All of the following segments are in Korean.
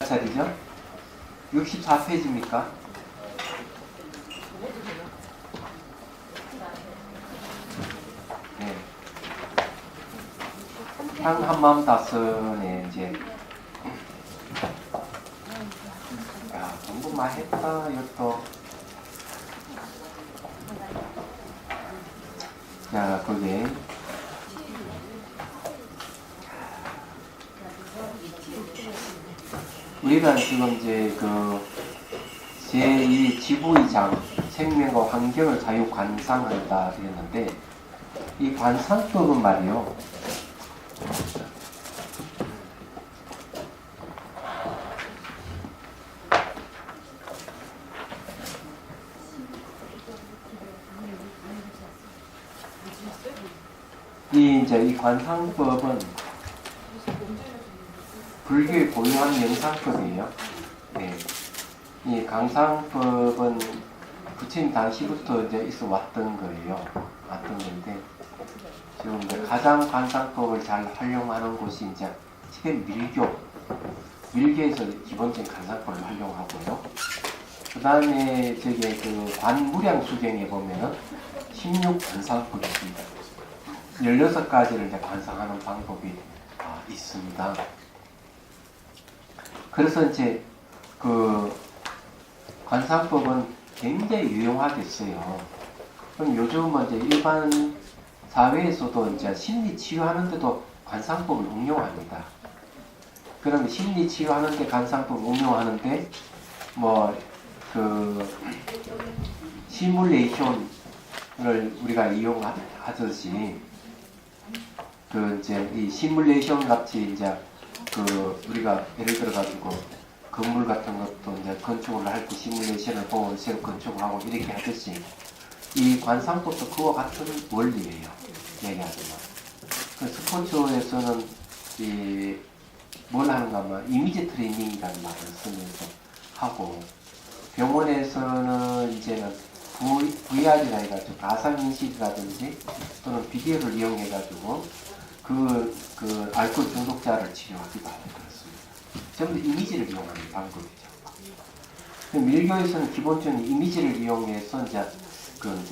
자리죠? 64페이지입니까? 네. 한마음 다스네, 이제. 야, 공부 많이 했다, 이것도. 자, 거기. 우리가 지금 이제 제2 지부의장 생명과 환경을 자유 관상한다 그랬는데, 이 관상법은 말이요. 이 관상법은 불교의 고유한 명상법이에요. 네. 이 관상법은 부처님 당시부터 이제 있어 왔던 거예요. 왔던 건데, 지금 이제 가장 관상법을 잘 활용하는 곳이 이제 티벳 밀교에서 기본적인 관상법을 활용하고요. 그 다음에 저기 관무량수경에 보면은 16관상법이 있습니다. 16가지를 이제 관상하는 방법이 있습니다. 그래서 이제 관상법은 굉장히 유용하겠어요. 그럼 요즘은 이제 일반 사회에서도 이제 심리 치유하는데도 관상법을 응용합니다. 그러면 심리 치유하는데 관상법을 응용하는데 시뮬레이션을 우리가 이용하듯이 이제 이 시뮬레이션 같이 이제 우리가 예를 들어 가지고 건물 같은 것도 이제 건축을 할 때 시뮬레이션을 보고 새로 건축하고 이렇게 하듯이 이 관상법도 그와 같은 원리예요. 얘기하지만. 그 스포츠에서는 뭘 하는가 하면 이미지 트레이닝이라는 말을 쓰면서 하고, 병원에서는 이제는 VR이라 해가지고 가상인식이라든지 또는 비디오를 이용해가지고 알코올 중독자를 치료하기도 하고 그렇습니다. 전부 이미지를 이용하는 방법이죠. 밀교에서는 기본적인 이미지를 이용해서 이제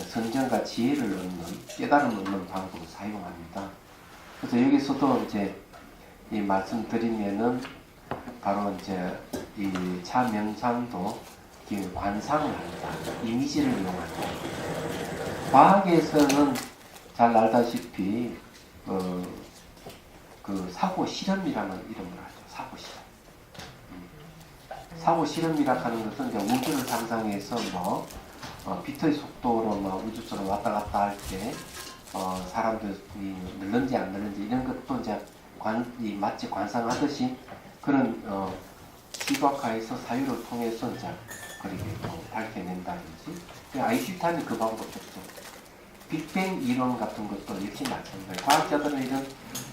선정과 지혜를 얻는, 깨달음을 얻는 방법을 사용합니다. 그래서 여기서도 이제 이 말씀드리면은 바로 이제 이 차명상도 관상을 합니다. 이미지를 이용합니다. 과학에서는 잘 알다시피 사고 실험이라는 이름을 하죠. 사고 실험. 사고 실험이라 하는 것은 이제 우주를 상상해서 빛의 속도로 우주처럼 왔다 갔다 할 때 사람들이 늘는지 안 늘는지 이런 것도 이제 마치 관상하듯이 그런 시각화해서 사유를 통해서 이제 그렇게 밝혀낸다든지, 아인슈타인이 그 방법 썼죠. 빅뱅 이론 같은 것도 역시 마찬가지예요. 과학자들은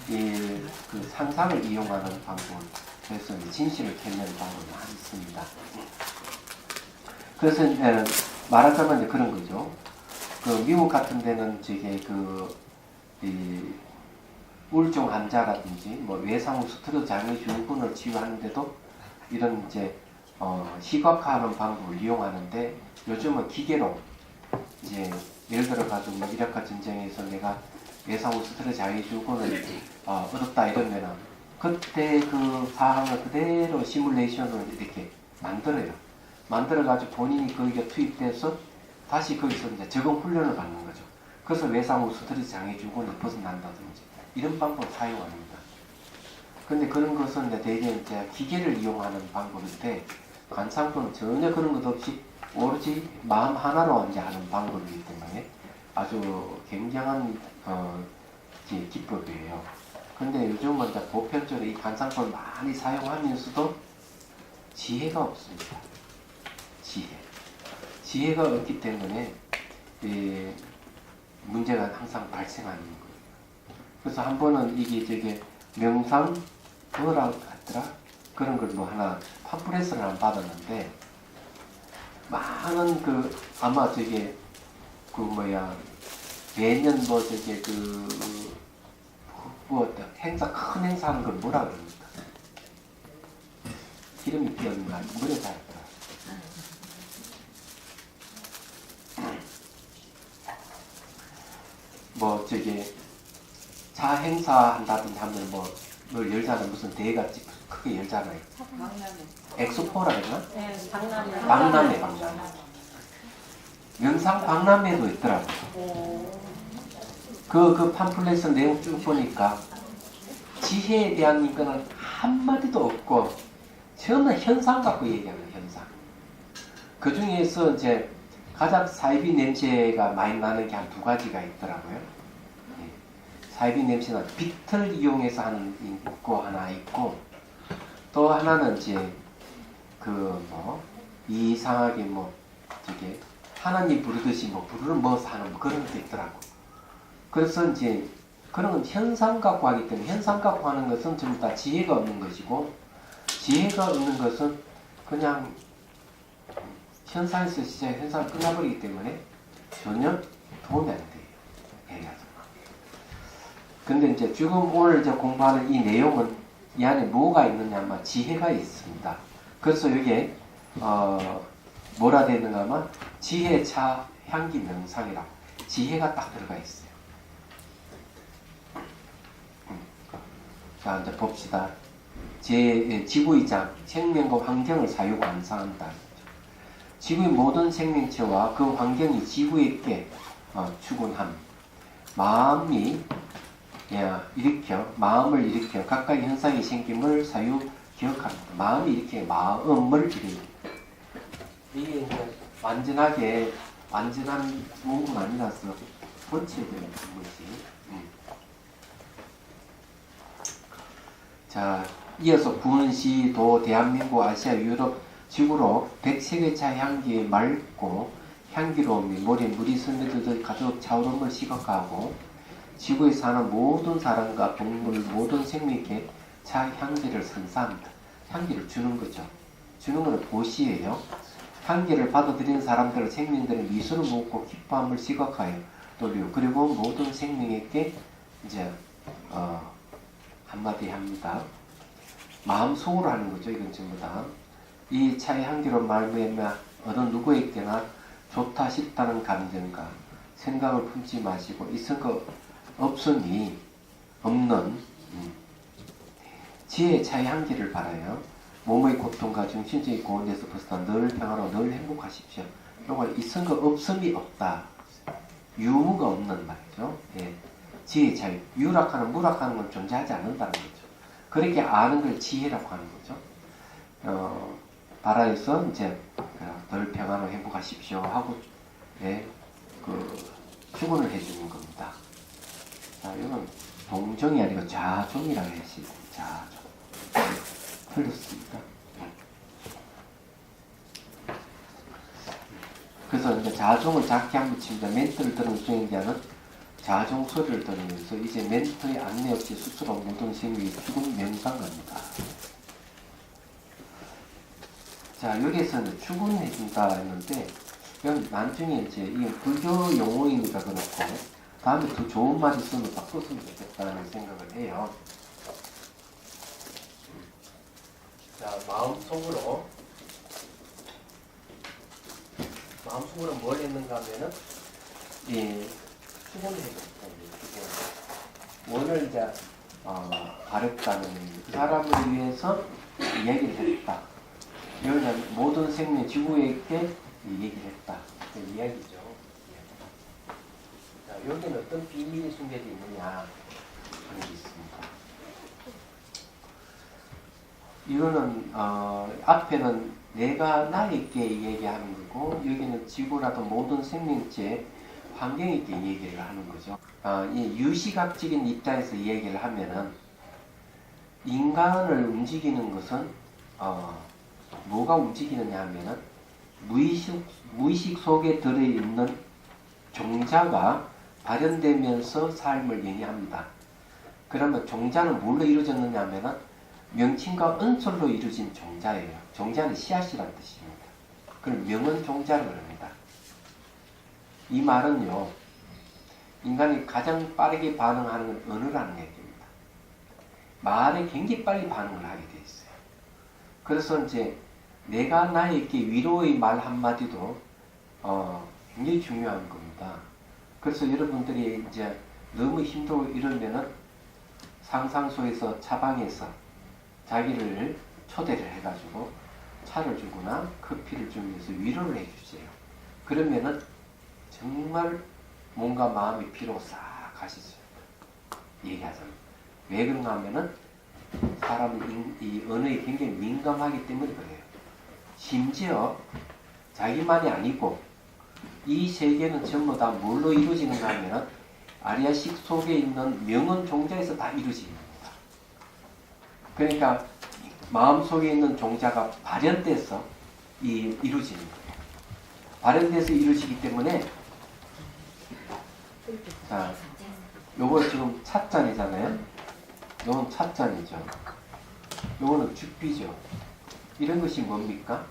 이런 상상을 이용하는 방법을 해서 진실을 캐내는 방법이 많이 있습니다. 그래서 말하자면 이제 그런 거죠. 미국 같은 데는 우울증 환자라든지 외상후 스트레스 장애 증후군을 치유하는데도 이런 이제 시각화하는 방법을 이용하는데, 요즘은 기계로 이제 예를 들어 가지고 이라크 전쟁에서 내가 외상후 스트레스 장애 증후군을 얻었다 이러면은 그때 그 사항을 그대로 시뮬레이션을 이렇게 만들어요. 만들어 가지고 본인이 거기에 투입돼서 다시 거기서 이제 적응 훈련을 받는 거죠. 그래서 외상후 스트레스 장애 증후군을 벗어난다든지 이런 방법을 사용합니다. 근데 그런 것은 이제 대개 이제 기계를 이용하는 방법인데, 관상법은 전혀 그런 것 없이 오로지 마음 하나로 이제 하는 방법이기 때문에 아주 굉장한 기법이에요. 근데 요즘은 이제 보편적으로 이 관상법을 많이 사용하면서도 지혜가 없습니다. 지혜가 없기 때문에 문제가 항상 발생하는 거예요. 그래서 한 번은 이게 명상 뭐라고 하더라? 그런 걸 하나 팜플렛을 하나 받았는데, 많은 아마 매년 행사, 큰 행사 하는 걸 뭐라 그럽니까? 기름이 끼었는 거 아니고 물에 닿았더라. 뭐 저기 차 행사한다든지 하면 뭘 열잖아. 무슨 대회가 크게 열잖아요. 엑스포라 했나? 네, 박람회. 박람회. 명상 박람회도 있더라고. 그 팜플렛 내용 쭉 보니까 지혜에 대한 이거는 한마디도 없고 전부 현상 갖고 얘기하는 현상. 그 중에서 이제 가장 사이비 냄새가 많이 나는 게 한 두 가지가 있더라고요. 사이비 냄새는 빛을 이용해서 하는 거 하나 있고, 또 하나는 이제 이상하게 저게 하나님 부르듯이 부르는 하는 그런 게 있더라고. 그래서 이제 그런 건 현상 갖고 하기 때문에 현상 갖고 하는 것은 전부 다 지혜가 없는 것이고, 지혜가 없는 것은 그냥 현상에서 진짜 현상을 끝나버리기 때문에 전혀 도움이 안 돼요. 얘기하자면. 근데 이제 지금 오늘 이제 공부하는 이 내용은 이 안에 뭐가 있느냐면 지혜가 있습니다. 그래서 여기에 뭐라 되어 있는가 하면 지혜차 향기 명상이라고 지혜가 딱 들어가 있어요. 자, 이제 봅시다. 지구의 장, 생명과 환경을 사유 관상한다. 지구의 모든 생명체와 그 환경이 지구에게 추gun함. 마음을 일으켜 각각의 현상이 생김을 사유 기억합니다. 마음이 일으켜 마음을 일으킵니다. 이게 이제 완전한 무음은 아니라서 고쳐야 되는 것이. 자, 이어서 군시, 도, 대한민국, 아시아, 유럽, 지구로 100세계차 향기에 맑고 향기로움이 머리에 물이 스며들듯 가득 차오름을 시각하고 지구에 사는 모든 사람과 동물, 모든 생명에게 차 향기를 선사합니다. 향기를 주는 거죠. 주는 것은 도시예요. 향기를 받아들이는 사람들은 생명들은 미소를 묻고 기뻐함을 시각하여 돌리고 그리고 모든 생명에게 이제 한마디 합니다. 마음속으로 하는 거죠. 이건 전부 다. 이 차의 향기로 말미암아 어느 누구에게나 좋다 싶다는 감정과 생각을 품지 마시고 있은 것 없으니 없는 지혜의 차의 향기를 바라요. 몸의 고통과 정신적인 고온에서 벗어나 늘 평화로 늘 행복하십시오. 이거 있은 것 없음이 없다. 유무가 없는 말이죠. 예. 지혜의 차이. 유락하는 무락하는 건 존재하지 않는다는 거죠. 그렇게 아는 걸 지혜라고 하는 거죠. 바라에서 이제 늘 평안하고 행복하십시오 하고 축원을 해주는 겁니다. 자, 이건 동정이 아니고 자종이라고 했어요. 자종. 틀렸습니다. 그래서 이제 자종을 작게 한 붙입니다. 멘트를 들은 수행자는 자종 소리를 들으면서 이제 멘트의 안내 없이 스스로 모든 생명이 죽은 명상합니다. 자, 여기에서는 출근해준다 했는데, 이건 나중에 이제, 이게 불교 용어이니까 그렇고, 다음에 더 좋은 말 있으면 바꿨으면 좋겠다는 생각을 해요. 자, 마음속으로 뭘 했는가 하면은, 수고를 해줬다. 오늘 이제, 바랬다는 그 사람을 위해서 얘기를 했다. 여기는 모든 생명 지구에게 얘기를 했다. 그 이야기죠. 자, 여기는 어떤 비밀이 숨겨져 있느냐 하는 게 있습니다. 이거는 앞에는 내가 나에게 얘기하는 거고 여기는 지구라도 모든 생명체 환경에게 얘기를 하는 거죠. 이 유시각적인 입장에서 얘기를 하면은 인간을 움직이는 것은 뭐가 움직이느냐 하면은 무의식 속에 들어있는 종자가 발현되면서 삶을 영위합니다. 그러면 종자는 뭘로 이루어졌느냐 하면은 명칭과 은솔로 이루어진 종자예요. 종자는 씨앗이라는 뜻입니다. 그럼 명은 종자를 합니다. 이 말은요, 인간이 가장 빠르게 반응하는 건 언어라는 얘기입니다. 말에 굉장히 빨리 반응을 하게 돼 있어요. 그래서 이제 내가 나에게 위로의 말 한마디도 굉장히 중요한 겁니다. 그래서 여러분들이 이제 너무 힘들고 이러면은 상상 속에서 차방에서 자기를 초대를 해가지고 차를 주거나 커피를 주면서 위로를 해주세요. 그러면은 정말 뭔가 마음의 피로가 싹 가시죠. 얘기하자면. 왜 그런가 하면은 사람은 이 언어에 굉장히 민감하기 때문에 그래요. 심지어 자기만이 아니고 이 세계는 전부 다 뭘로 이루어지는가 하면은 아리아식 속에 있는 명언 종자에서 다 이루어집니다. 그러니까 마음속에 있는 종자가 발현돼서 이루어지는 거예요. 발현돼서 이루어지기 때문에 자, 요거 지금 찻잔이잖아요. 요건 찻잔이죠. 요거는 죽비죠. 이런 것이 뭡니까?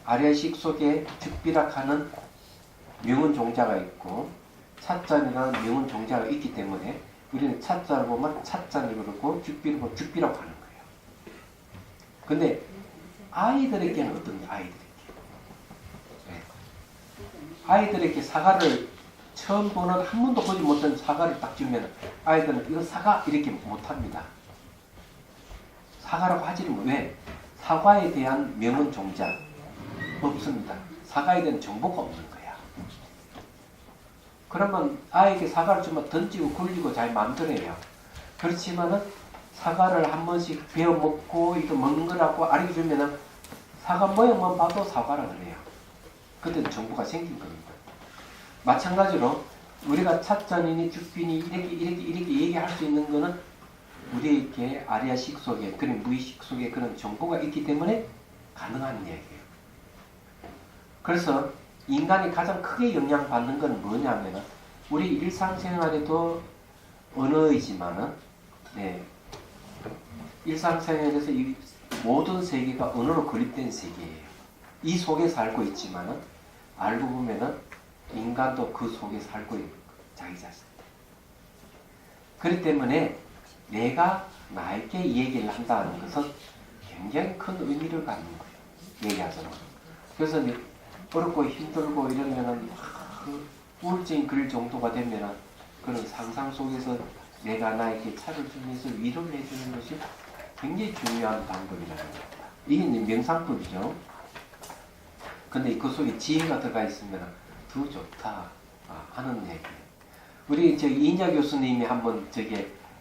아리아식 속에 죽비라 하는 명언 종자가 있고 찻잔이라는 명언 종자가 있기 때문에 우리는 찻잔을 보면 찻잔이라고 그러고 죽비를 보면 죽비라고 하는 거예요. 근데 아이들에게는 어떤지 아이들에게. 네. 아이들에게 사과를 처음 보는 한 번도 보지 못한 사과를 딱 주면 아이들은 이거 사과 이렇게 못합니다. 사과라고 하지는 뭐 왜? 사과에 대한 명언 종자 없습니다. 사과에 대한 정보가 없는 거야. 그러면 아이에게 사과를 주면 던지고 굴리고 잘 만들어요. 그렇지만은 사과를 한 번씩 베어 먹고 이거 먹는 거라고 알려주면은 사과 모양만 봐도 사과라 그래요. 그때는 정보가 생긴 겁니다. 마찬가지로 우리가 찻잔이니 죽비니 이렇게 얘기할 수 있는 거는 우리에게 아리아식 속에 그런 무의식 속에 그런 정보가 있기 때문에 가능한 이야기예요. 그래서 인간이 가장 크게 영향받는 건 뭐냐면은 우리 일상생활에도 언어이지만은 네, 일상생활에서 이 모든 세계가 언어로 고립된 세계예요. 이 속에 살고 있지만은 알고 보면은 인간도 그 속에 살고 있는 거예요. 자기 자신. 그렇기 때문에 내가 나에게 이 얘기를 한다는 것은 굉장히 큰 의미를 갖는 거예요. 얘기하자면. 그래서 어렵고 힘들고 이러면은 우울증이 그럴 정도가 되면은 그런 상상 속에서 내가 나에게 차를 주면서 위로를 해주는 것이 굉장히 중요한 방법이라는 겁니다. 이게 명상법이죠. 근데 그 속에 지혜가 들어가 있으면 더 좋다 하는 얘기예요. 우리 이인자 교수님이 한번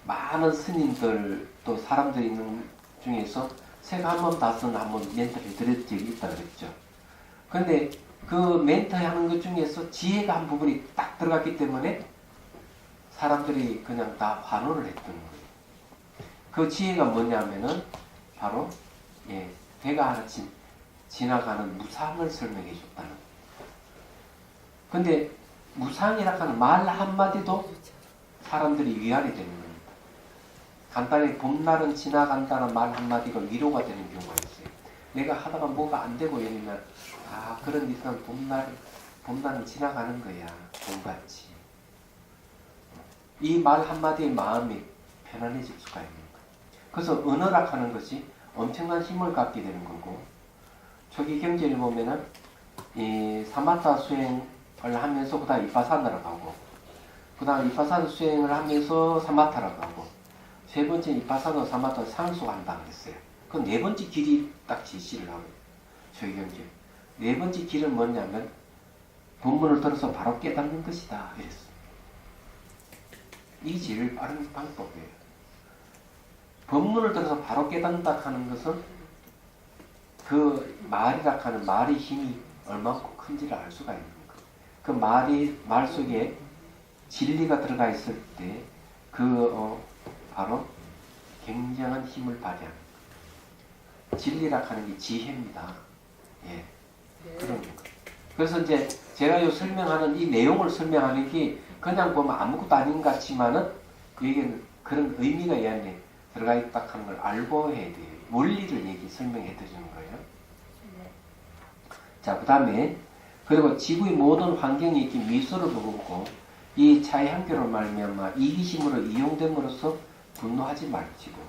많은 스님들 또 사람들 있는 중에서 새가 한 번 다섯 한번 멘트를 드릴 적이 있다 그랬죠. 근데 그 멘트 하는 것 중에서 지혜가 한 부분이 딱 들어갔기 때문에 사람들이 그냥 다 환호를 했던 거예요. 그 지혜가 뭐냐면은 바로 배가 하나 지나가는 무상을 설명해 줬다는 거예요. 근데 무상이라 하는 말 한마디도 사람들이 위안이 되는 겁니다. 간단히 봄날은 지나간다는 말 한마디가 위로가 되는 경우가 있어요. 내가 하다가 뭐가 안 되고 이러면 그런 일은 봄날은 지나가는 거야. 봄같이. 이 말 한마디의 마음이 편안해질 수가 있는 거예요. 그래서 언어라 하는 것이 엄청난 힘을 갖게 되는 거고 초기 경전에 보면은 이 사마타 수행을 하면서 그 다음 이파사나로 가고 그 다음 이파사나 수행을 하면서 사마타로 가고 세 번째 이파사나 사마타 상수한다 그랬어요. 그 네 번째 길이 딱 지시를 하고 초기 경전. 네 번째 길은 뭐냐면 본문을 들어서 바로 깨닫는 것이다 이랬어요. 이 제일 빠른 방법이에요. 본문을 들어서 바로 깨닫는다 하는 것은 그 말이라 하는 말의 힘이 얼마큼 큰지를 알 수가 있는 거예요. 그 말 속에 진리가 들어가 있을 때 바로 굉장한 힘을 발휘하는 거예요. 진리라 하는 게 지혜입니다. 그런 거예요. 그래서 이제 제가 요 설명하는 이 내용을 설명하는 게 그냥 보면 아무것도 아닌 것 같지만은 여기에는 그런 의미가 이 안에 들어가 있다 하는 걸 알고 해야 돼요. 원리를 설명해 드리는 거예요. 자, 그 다음에 그리고 지구의 모든 환경이 이렇게 미소를 보고 이 차의 한계로 말미암아 이기심으로 이용됨으로써 분노하지 말지고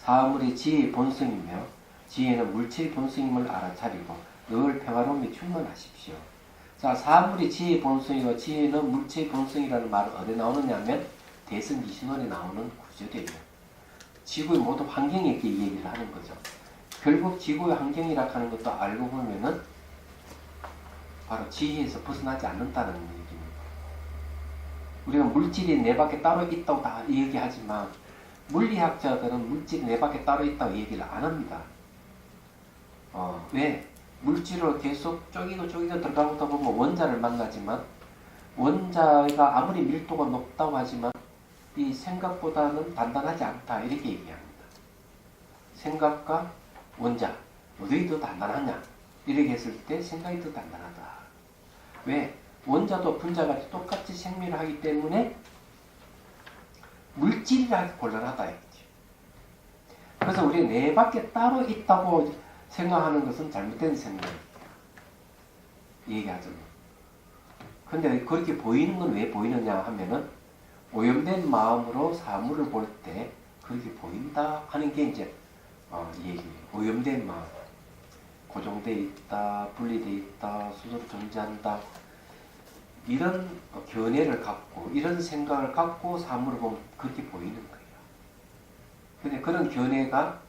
사물의 지혜의 본성이며 지혜는 물체의 본성임을 알아차리고 늘 평화로움에 충만하십시오. 자, 사물의 지혜의 본성이고 지혜는 물체의 본성이라는 말은 어디 나오느냐 하면 대승기신론에 나오는 구절이에요. 지구의 모든 환경에 이 얘기를 하는 거죠. 결국 지구의 환경이라 하는 것도 알고 보면은 바로 지혜에서 벗어나지 않는다는 얘기입니다. 우리가 물질이 내 밖에 따로 있다고 다 얘기하지만 물리학자들은 물질이 내 밖에 따로 있다고 얘기를 안 합니다. 왜? 물질로 계속 쪼개고 들어가다 보면 원자를 만나지만 원자가 아무리 밀도가 높다고 하지만 이 생각보다는 단단하지 않다 이렇게 얘기합니다. 생각과 원자 어디 더 단단하냐 이렇게 했을 때 생각이 더 단단하다. 왜? 원자도 분자가 똑같이 생명을 하기 때문에 물질이라 하기 곤란하다 이거지. 그래서 우리 내 밖에 따로 있다고 생각하는 것은 잘못된 생각이에요. 얘기하죠. 근데 그렇게 보이는 건 왜 보이느냐 하면은 오염된 마음으로 사물을 볼 때 그렇게 보인다 하는 게 이제 얘기예요. 오염된 마음. 고정되어 있다, 분리되어 있다, 스스로 존재한다. 이런 견해를 갖고 이런 생각을 갖고 사물을 보면 그렇게 보이는 거예요. 근데 그런 견해가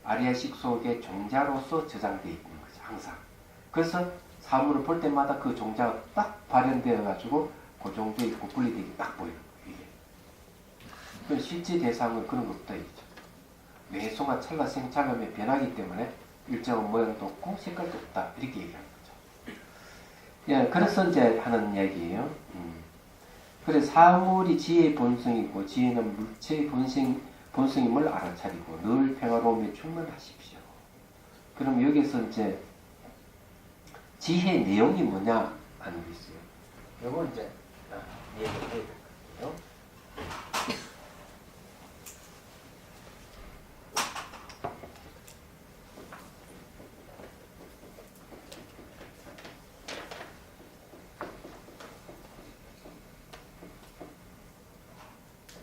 아리아식 속의 종자로서 저장되어 있는 거죠. 항상. 그래서 사물을 볼 때마다 그 종자가 딱 발현되어 가지고 고정되어 있고 분리되어 있고 딱 보이는 거예요. 이게. 실제 대상은 그런 거 없다 이거죠. 매 순간 찰나생찰감에 변하기 때문에 일정한 모양도 없고 색깔도 없다 이렇게 얘기하는 거죠. 예, 그래서 이제 하는 얘기예요. 그래서 사물이 지혜의 본성이고 지혜는 물체의 본성임을 알아차리고 늘 평화로움에 충만하십시오. 그럼 여기서 이제 지혜의 내용이 뭐냐 하는 게 있어요. 이거 이제 얘기를 해야 될 것 같아요.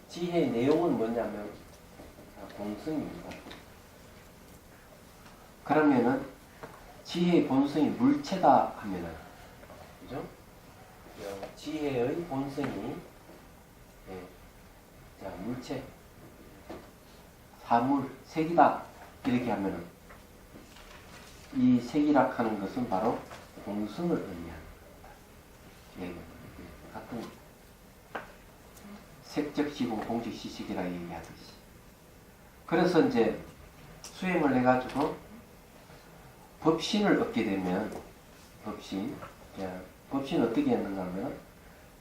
지혜의 내용은 뭐냐면 본성입니다. 그러면은 지혜의 본성이 물체다 하면은 그죠? 지혜의 본성이 자, 물체 사물 색이다 이렇게 하면은 이 색이라 하는 것은 바로 공성을 의미하는 겁니다. 같은 색적시공 공적시식이라 얘기하듯이. 그래서 이제 수행을 해가지고 법신을 얻게 되면 법신 어떻게 했는가 하면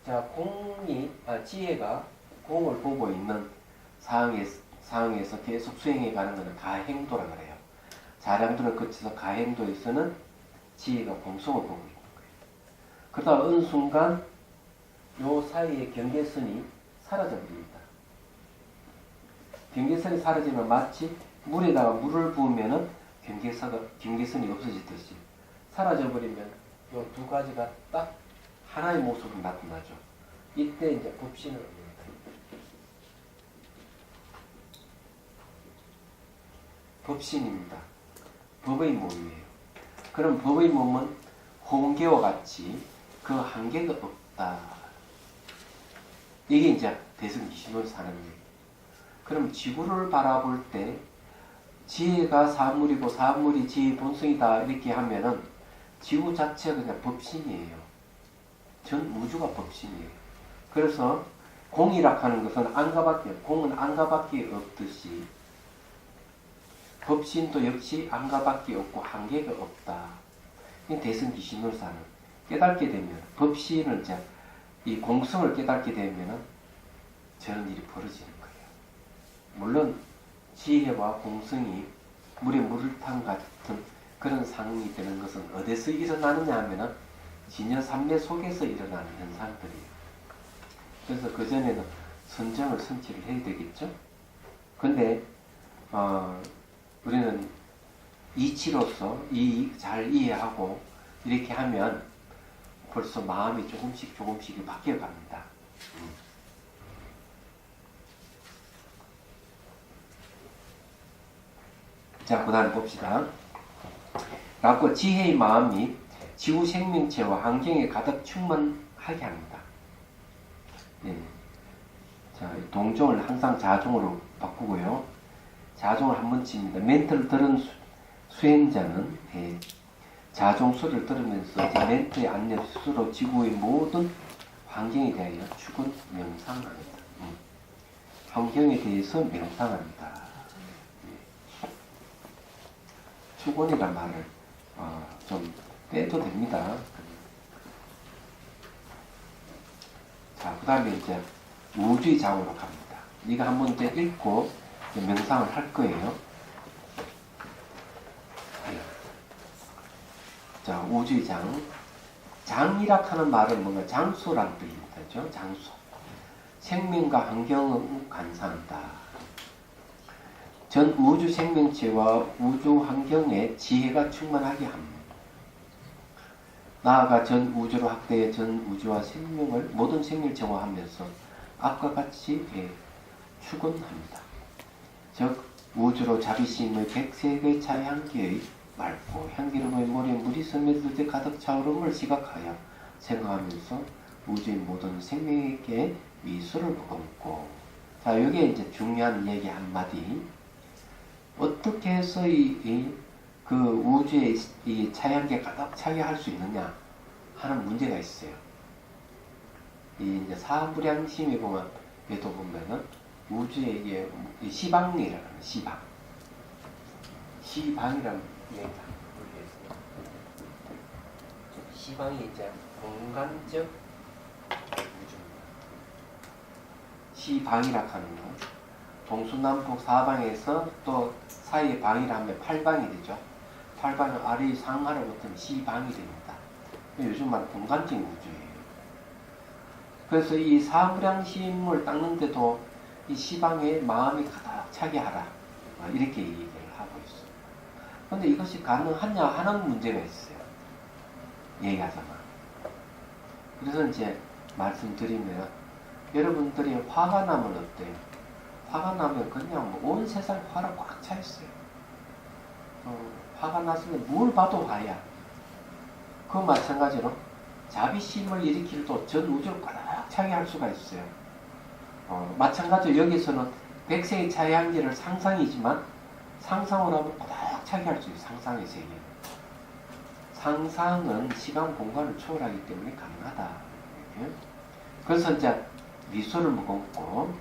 자 지혜가 공을 보고 있는 상황에서 계속 수행해 가는 것은 가행도라 그래요. 자량도를 거쳐서 가행도에서는 지혜가 공성을 보고 있는 거예요. 그러다 어느 순간 요 사이에 경계선이 사라져버립니다. 경계선이 사라지면 마치 물에다가 물을 부으면은 경계선이 없어지듯이 사라져버리면 이 두 가지가 딱 하나의 모습으로 나타나죠. 이때 이제 법신을 얻는다. 법신입니다. 법의 몸이에요. 그럼 법의 몸은 홍계와 같이 그 한계가 없다. 이게 이제 대승기신론에서 사는 얘기예요. 그럼 지구를 바라볼 때 지혜가 사물이고 사물이 지혜의 본성이다 이렇게 하면은 지구 자체가 그냥 법신이에요. 전 우주가 법신이에요. 그래서 공이라 하는 것은 공은 안가밖에 없듯이 법신도 역시 안가밖에 없고 한계가 없다. 대승기신론사는 깨닫게 되면 법신을 이제 이 공성을 깨닫게 되면은 저런 일이 벌어지는 거예요. 물론 지혜와 공성이 물에 물을 탄 같은 그런 상황이 되는 것은 어디서 일어나느냐 하면은 진여삼매 속에서 일어나는 현상들이에요. 그래서 그 전에는 선정을 성취를 해야 되겠죠. 근데 우리는 이치로서 잘 이해하고 이렇게 하면 벌써 마음이 조금씩 바뀌어 갑니다. 자, 그 다음 봅시다. 라고 지혜의 마음이 지구 생명체와 환경에 가득 충만하게 합니다. 예. 자, 동종을 항상 자종으로 바꾸고요. 자종을 한 번 칩니다. 멘트를 들은 수행자는 자종수를 들으면서 멘트의 안내 스스로 지구의 모든 환경에 대하여 축은 명상합니다. 환경에 대해서 명상합니다. 축원이란 말을 좀 빼도 됩니다. 자, 그 다음에 이제 우주의 장으로 갑니다. 이거 한번 이제 읽고 이제 명상을 할 거예요. 자, 우주의 장. 장이라 하는 말은 뭔가 장수라는 뜻입니다. 그죠? 장수. 생명과 환경을 관상한다. 전 우주 생명체와 우주 환경에 지혜가 충만하게 합니다. 나아가 전 우주로 확대해 전 우주와 생명을 모든 생명체와 하면서 앞과 같이 축원합니다. 즉 우주로 자비심의 백색의 차향기의 맑고 향기로움의 머리에 물이 스며들 때 가득 차오름을 시각하여 생각하면서 우주의 모든 생명에게 미술을 머금고. 자, 이게 이제 중요한 얘기 한마디. 어떻게 해서 그 우주의 이 차향기가 가득 차게 할 수 있느냐 하는 문제가 있어요. 이 이제 사무량심에 보면 얘도 보면은 우주의 이게 시방리라는 시방. 시방이라는 얘기다. 시방이 이제 공간적 우주입니다. 시방이라 하는 건 동서남북 사방에서 또 사이에 방이라 하면 8방이 되죠. 8방은 아래 상하를 붙으면 시방이 됩니다. 요즘 말 공간적인 우주예요. 그래서 이 사무량심을 닦는데도 이 시방에 마음이 가득 차게 하라. 이렇게 얘기를 하고 있어요. 그런데 이것이 가능하냐 하는 문제가 있어요. 얘기하자면. 그래서 이제 말씀드리면 여러분들이 화가 나면 어때요? 화가 나면 그냥 뭐 온 세상 화로 꽉 차 있어요. 화가 났으면 뭘 봐도 화야. 그 마찬가지로 자비심을 일으킬도 전 우주를 꽉 차게 할 수가 있어요. 마찬가지로 여기서는 백색의 차향기를 상상이지만 상상으로 하면 꽉 차게 할 수 있어요. 상상의 세계. 상상은 시간 공간을 초월하기 때문에 가능하다. 그래서 이제 미소를 머금고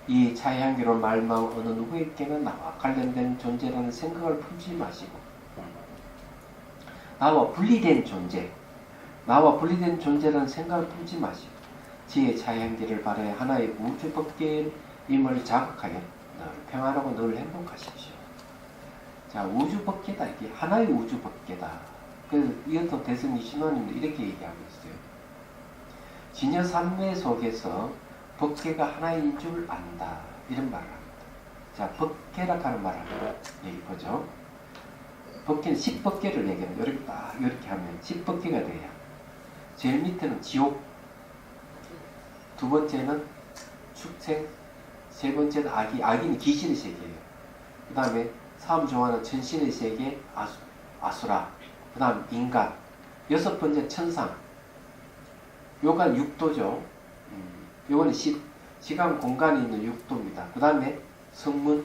이 차향기로 말마음 어느 누구에게는 나와 관련된 존재라는 생각을 품지 마시고 나와 분리된 존재라는 생각을 품지 마시고 지혜의 차향기를 발해 하나의 우주 법계임을 자극하여 늘 평안하고 늘 행복하십시오. 자, 우주 법계다. 이게 하나의 우주 법계다. 그래서 이것도 대승 신원님도 이렇게 얘기하고 있어요. 진여 삼매 속에서 법계가 하나인 줄 안다. 이런 말을 합니다. 자, 법계라 하는 말을 한번 얘기 보죠. 법계는 10법계를 얘기합니다. 이렇게 딱 이렇게 하면 10법계가 돼요. 제일 밑에는 지옥, 두 번째는 축생, 세 번째는 악인이 귀신의 세계예요. 그 다음에 사람 좋아하는 천신의 세계, 아수라, 그 다음 인간, 여섯 번째 천상, 요가 육도죠. 요거는 시간 공간이 있는 육도입니다. 그 다음에 성문,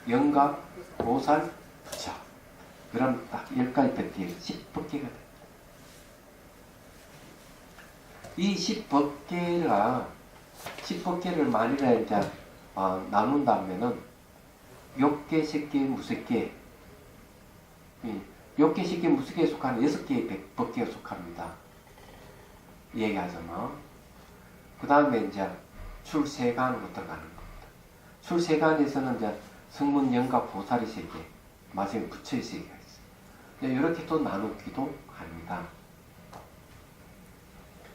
영각, 보살, 부처. 그럼 딱 10가지 법계, 10법계가 됩니다. 이 10법계를 만일에 이제 나눈다면은 욕계, 색계, 무색계, 욕계, 색계, 무색계에 속하는 6개의 법계가 속합니다. 얘기하자면 그 다음에 이제 출세간으로 들어가는 겁니다. 출세간에서는 이제 성문, 영각, 보살의 세계, 마지막에 부처의 세계가 있어요. 이렇게 또 나누기도 합니다.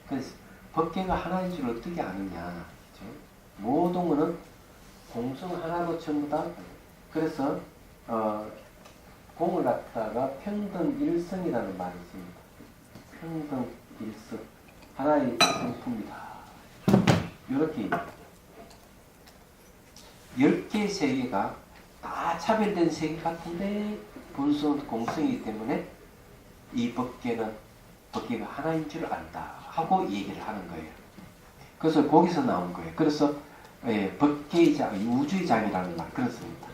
그래서 법계가 하나인 줄 어떻게 아느냐. 그렇죠? 모든 것은 공성 하나로 전부 다. 그래서 공을 갖다가 평등일성이라는 말이 있습니다. 평등일성. 하나의 성품이다. 이렇게 10개의 세계가 다 차별된 세계 같은데 본성은 공성이기 때문에 이 법계가 하나인 줄 안다 하고 얘기를 하는 거예요. 그래서 거기서 나온 거예요. 그래서 법계의 장, 우주의 장이라는 말 그렇습니다.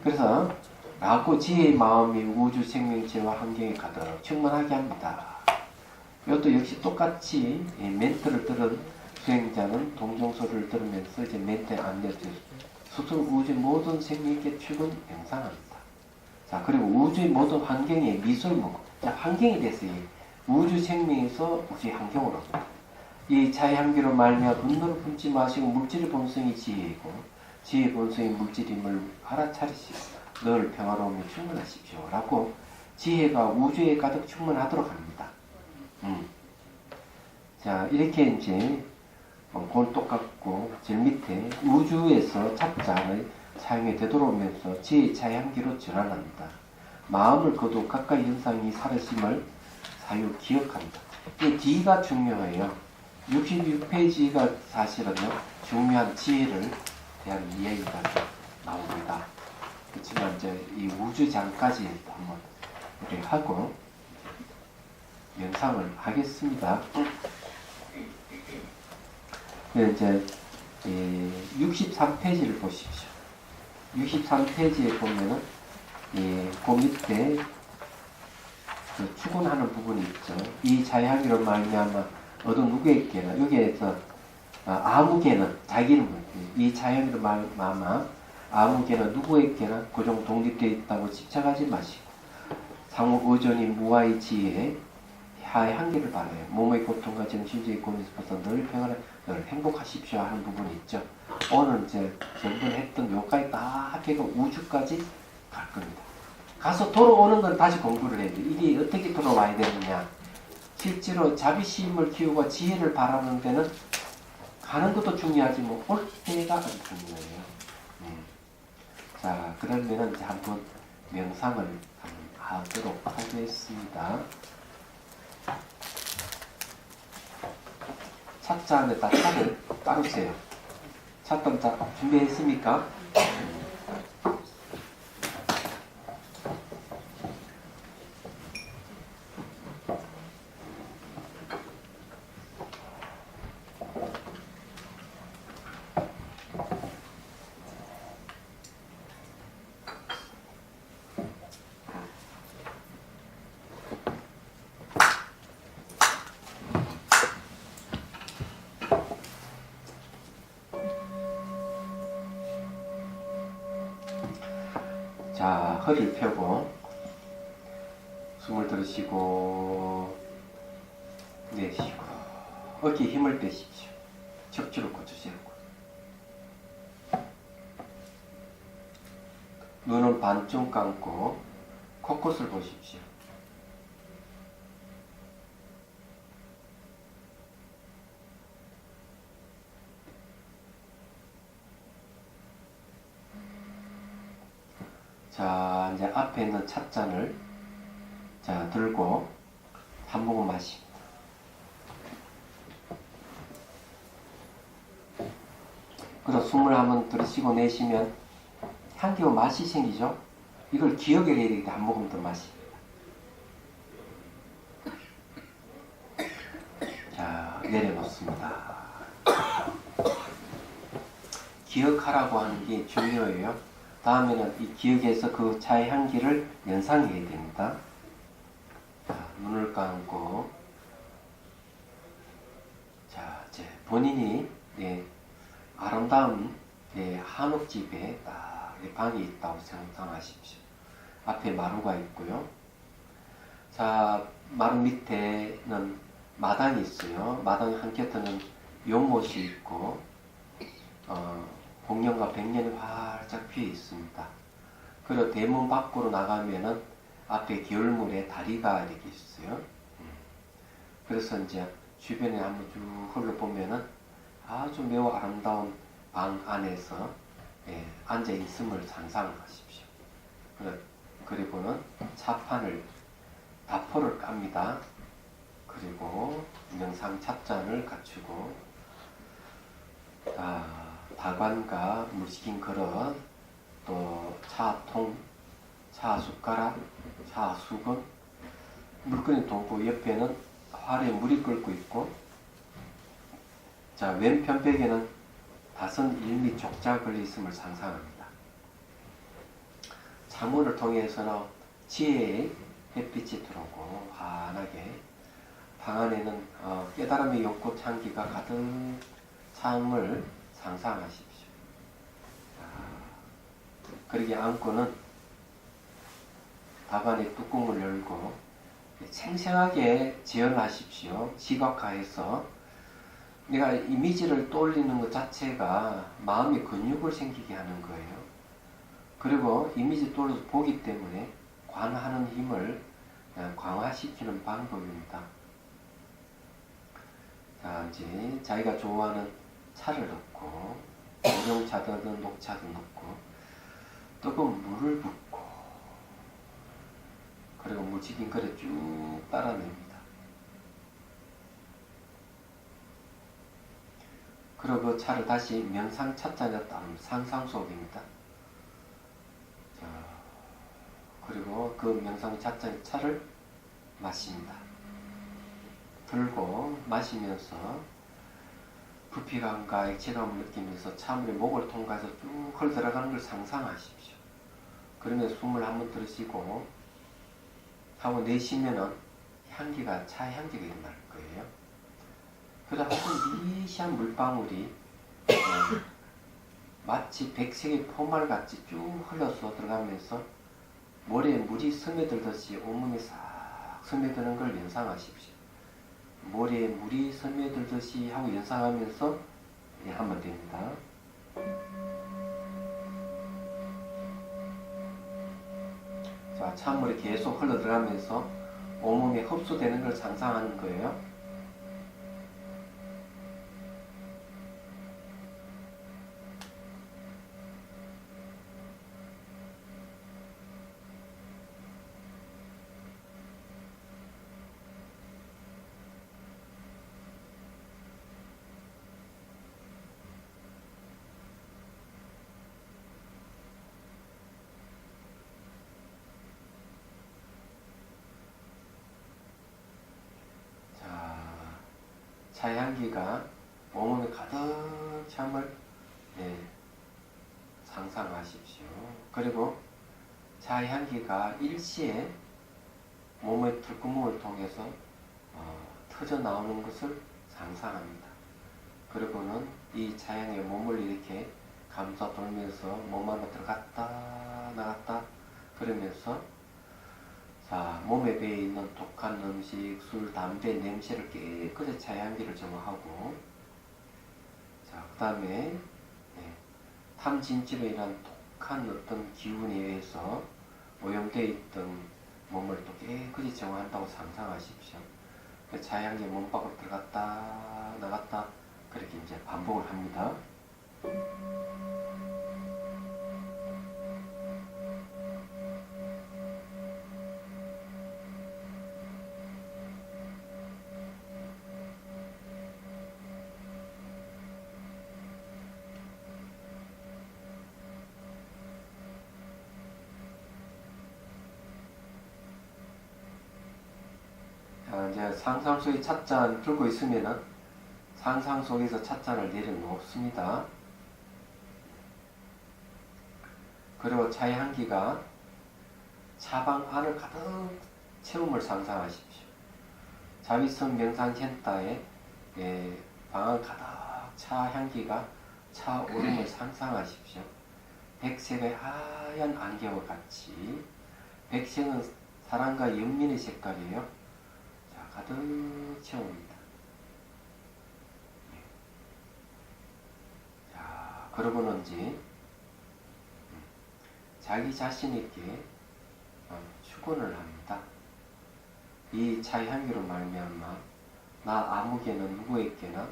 그래서 라고 지혜의 마음이 우주 생명체와 환경에 가득 충만하게 합니다. 이것도 역시 똑같이 멘트를 들은 수행자는 동정소리를 들으면서 이제 멘트에 안내되어 스스로 우주의 모든 생명계 축은 명상합니다. 자, 그리고 우주의 모든 환경에 미술무, 자, 환경에 대해서 우주 생명에서 우주의 환경으로 합니다. 이 자의한계로 말미암아 분노를 품지 마시고 물질의 본성이 지혜이고 지혜의 본성이 물질임을 알아차리시고 늘 평화로움에 충만하십시오. 라고 지혜가 우주에 가득 충만하도록 합니다. 자, 이렇게 이제 그건 똑같고 제일 밑에 우주에서 찹자를 사용해 되돌아오면서 지혜의 자의한계로 전환합니다. 마음을 거두 가까이 현상이 사라짐을 사유 기억합니다. 이 D가 중요해요. 66페이지가 사실은요, 중요한 지혜를 대한 이야기가 나옵니다. 그렇지만 이제 이 우주장까지 한번 이렇게 하고 영상을 하겠습니다. 이제 63페이지를 보십시오. 63페이지에 보면은 그 밑에 그 추구하는 부분이 있죠. 이 자유하기로 말미암아 어느 누구에게나 여기에서 아무개는 자기 이름을 이 자연으로 말미암아 아무개는 누구에게나 고정 독립되어 있다고 집착하지 마시고 상호 의존이 무아의 지혜에 하의 한계를 바라요. 몸의 고통과 정신적인 고민에서 벗어 늘 평안해 늘 행복하십시오 하는 부분이 있죠. 오늘 이제 전번에 했던 요까지 다 합해가 우주까지 갈 겁니다. 가서 돌아오는 건 다시 공부를 해야 돼. 이게 어떻게 돌아와야 되느냐. 실제로 자비심을 키우고 지혜를 바라는 데는 가는 것도 중요하지 뭐 올 때가 아주 중요해요. 자, 그러면은 이제 한번 명상을 한번 하도록 하겠습니다. 찻자 안에다 차를 따르세요. 찻단자 준비했습니까? 자, 허리를 펴고 숨을 들으시고 내쉬고 어깨에 힘을 빼십시오. 척추를 고쳐세우고 눈은 반쯤 감고 코끝을 보십시오. 자, 이제 앞에 있는 찻잔을 자 들고 한 모금 마십니다. 그래서 숨을 한번 들이쉬고 내쉬면 향기와 맛이 생기죠. 이걸 기억을 해야 되기 때문에 한 모금 더 마십니다. 자, 내려놓습니다. 기억하라고 하는 게 중요해요. 다음에는 이 기억에서 그 차의 향기를 연상해야 됩니다. 자, 눈을 감고 자, 이제 본인이 아름다운 한옥집에 딱 방이 있다고 상상하십시오. 앞에 마루가 있고요. 자, 마루 밑에는 마당이 있어요. 마당 한켠에는 연못이 있고 공년과 백년이 활짝 피어 있습니다. 그리고 대문 밖으로 나가면은 앞에 겨울물에 다리가 이렇게 있어요. 그래서 이제 주변에 한번 쭉 흘러보면은 아주 매우 아름다운 방 안에서 앉아 있음을 상상하십시오. 그리고는 차판을 다포를 깝니다. 그리고 명상 찻잔을 갖추고 다관과 물 식힌 그릇, 또 차통, 차숟가락, 차수건, 물건이 동고 옆에는 활에 물이 끓고 있고, 자, 왼편 벽에는 다선 일미 족자가 걸려 있음을 상상합니다. 창문을 통해서는 지혜의 햇빛이 들어오고 환하게 방 안에는 깨달음의 연꽃 향기가 가득 참을 상상하십시오. 그러게 안고는 답안의 뚜껑을 열고 생생하게 재현하십시오. 시각화해서 내가 이미지를 떠올리는 것 자체가 마음의 근육을 생기게 하는 거예요. 그리고 이미지 떠올려서 보기 때문에 관하는 힘을 강화시키는 방법입니다. 자, 이제 자기가 좋아하는 차를 넣고 우롱차든 녹차든 넣고 뜨거운 물을 붓고 그리고 무지개 그릇 쭉 따라냅니다. 그리고 그 차를 다시 명상 찻잔에 따르는 상상 속입니다. 자, 그리고 그 명상 찻잔 차를 마십니다. 들고 마시면서 부피감과 액체감을 느끼면서 찬물의 목을 통과해서 쭉 흘러 들어가는 걸 상상하십시오. 그러면 숨을 한번 들으시고 하고 내쉬면은 향기가 차 향기가 일어날 거예요. 그래서 아주 미시한 물방울이 마치 백색의 포말같이 쭉 흘러서 들어가면서 모래에 물이 스며들듯이 온몸에 싹 스며드는 걸 연상하십시오. 모래에 물이 스며들듯이 하고 연상하면서 하면 됩니다. 자, 찬물이 계속 흘러 들어가면서 온몸에 흡수되는 걸 상상하는 거예요. 차 향기가 온몸에 가득 참을 상상하십시오. 그리고 차 향기가 일시에 몸의 털구멍을 통해서 터져 나오는 것을 상상합니다. 그리고는 이 차향에 몸을 이렇게 감싸 돌면서 몸 안에 들어갔다 나갔다 그러면서 자, 몸에 배어있는 독한 음식, 술, 담배, 냄새를 깨끗이 차향기를 제거하고 자, 그 다음에 탐진치로 인한 독한 어떤 기운에 의해서 오염되어 있던 몸을 또 깨끗이 제거한다고 상상하십시오. 그 차향기 몸 밖으로 들어갔다 나갔다 그렇게 이제 반복을 합니다. 이제 상상 속에 찻잔 들고 있으면은 상상 속에서 찻잔을 내려놓습니다. 그리고 차의 향기가 차방 안을 가득 채움을 상상하십시오. 자위성 명상 현타에 방안 가득 차 향기가 차 오름을 상상하십시오. 백색의 하얀 안개와 같이 백색은 사랑과 연민의 색깔이에요. 가득 채웁니다. 자, 그러고는 이제 자기 자신에게 축원을 합니다. 이 차의 향기로 말미암아 나 아무개는 누구에게나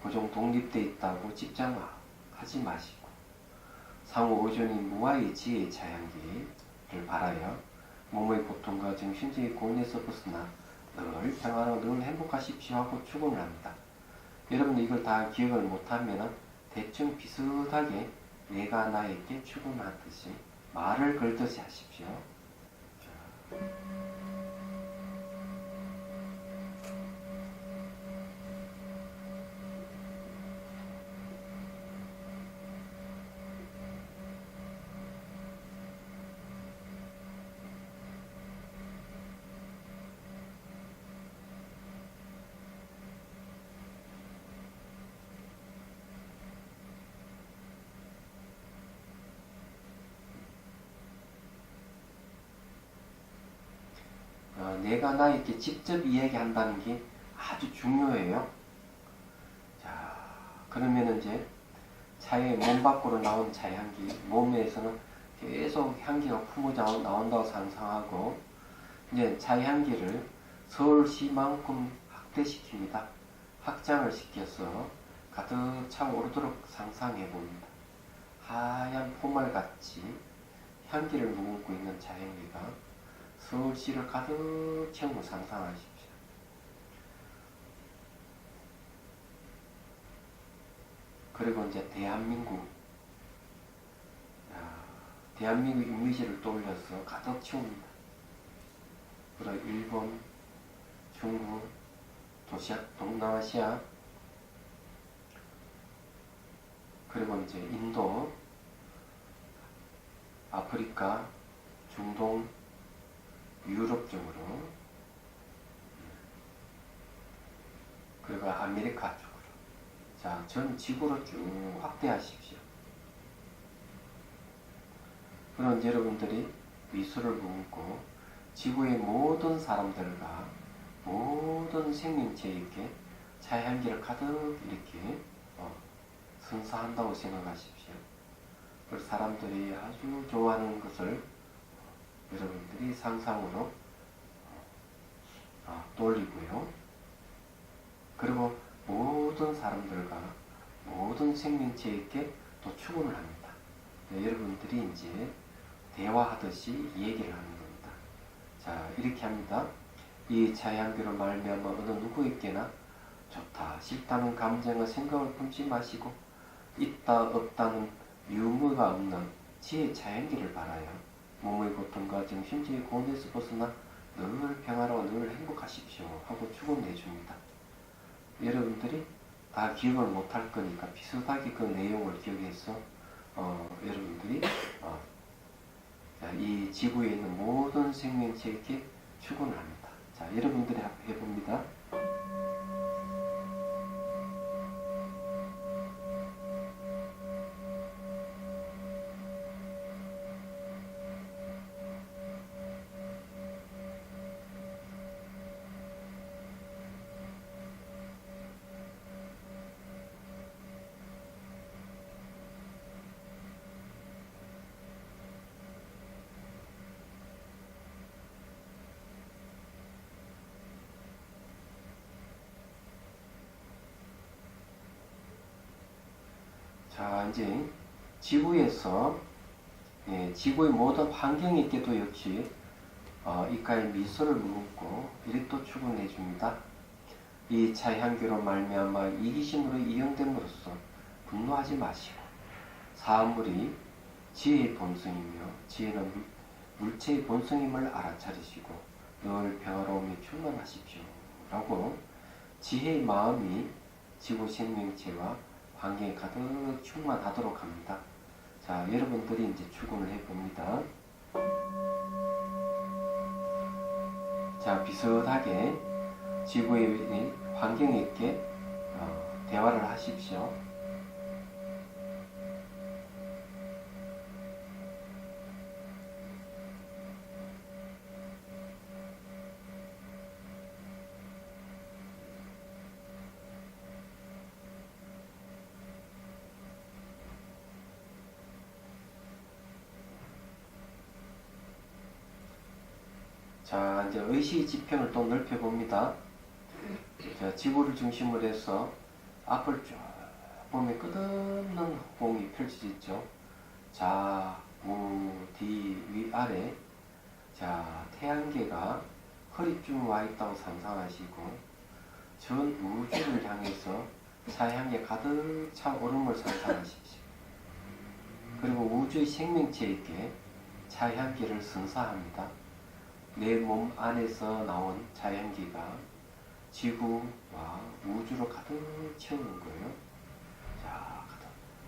고정 독립되어 있다고 집장하지 마시고 상호 의존이 무아의 지혜의 차향기를 바라여 몸의 고통과 정신적인 고뇌에서 벗어나 늘 평안하고 늘 행복하십시오 하고 축원을 합니다. 여러분 이걸 다 기억을 못하면 대충 비슷하게 내가 나에게 출근하듯이 말을 걸듯이 하십시오. 내가 나에게 직접 이야기한다는 게 아주 중요해요. 자, 그러면 이제 차의 몸 밖으로 나온 차의 향기, 몸에서는 계속 향기가 품어져 나온다고 상상하고, 이제 차의 향기를 서울시만큼 확대시킵니다. 확장을 시켜서 가득 차오르도록 상상해 봅니다. 하얀 포말같이 향기를 머금고 있는 차향기가 서울시를 가득 채우고 상상하십시오. 그리고 이제 대한민국 이미지를 떠올려서 가득 채웁니다. 그리고 일본, 중국, 동남아시아, 그리고 이제 인도, 아프리카, 중동, 유럽 쪽으로, 그리고 아메리카 쪽으로, 자, 전 지구로 쭉 확대하십시오. 그런 여러분들이 미소를 머금고 지구의 모든 사람들과 모든 생명체에게 자연향기를 가득 이렇게 선사한다고 생각하십시오. 그래서 사람들이 아주 좋아하는 것을 여러분들이 상상으로 떠올리고요. 그리고 모든 사람들과 모든 생명체에게 또 축원을 합니다. 여러분들이 이제 대화하듯이 얘기를 하는 겁니다. 자, 이렇게 합니다. 이 자양교로 말미암아 어느 누구에게나 좋다, 싫다는 감정과 생각을 품지 마시고 있다, 없다는 유무가 없는 지혜의 자연기를 바라요. 몸의 고통과 정신적인 고뇌에서 벗어나 늘 평화로워 늘 행복하십시오 하고 축원해 줍니다. 여러분들이 다 기억을 못할 거니까 비슷하게 그 내용을 기억해서 여러분들이 이 지구에 있는 모든 생명체에게 축원을 합니다. 자, 여러분들이 해봅니다. 자, 이제 지구에서 지구의 모든 환경에게도 역시 이까의 미소를 머금고 이렇게 또 축원해 줍니다. 이 자향기로 말미암아 이기심으로 이용됨으로써 분노하지 마시고 사물이 지혜의 본성이며 지혜는 물체의 본성임을 알아차리시고 늘 평화로움에 충만하십시오 라고 지혜의 마음이 지구 생명체와 환경에 가득 충만하도록 합니다. 자, 여러분들이 이제 출근을 해봅니다. 자, 비슷하게 지구의 환경에 있게 대화를 하십시오. 자, 이제 의식의 지평을 또 넓혀봅니다. 자, 지구를 중심으로 해서 앞을 쭉 보면 끝없는 공이 펼쳐져 있죠. 자, 우, 뒤, 위, 아래. 자, 태양계가 허리쯤 와 있다고 상상하시고 전 우주를 향해서 자양계 가득 차 오름을 상상하십시오. 그리고 우주의 생명체에게 자향기를 선사합니다. 내 몸 안에서 나온 자향기가 지구와 우주로 가득 채우는 거예요. 자,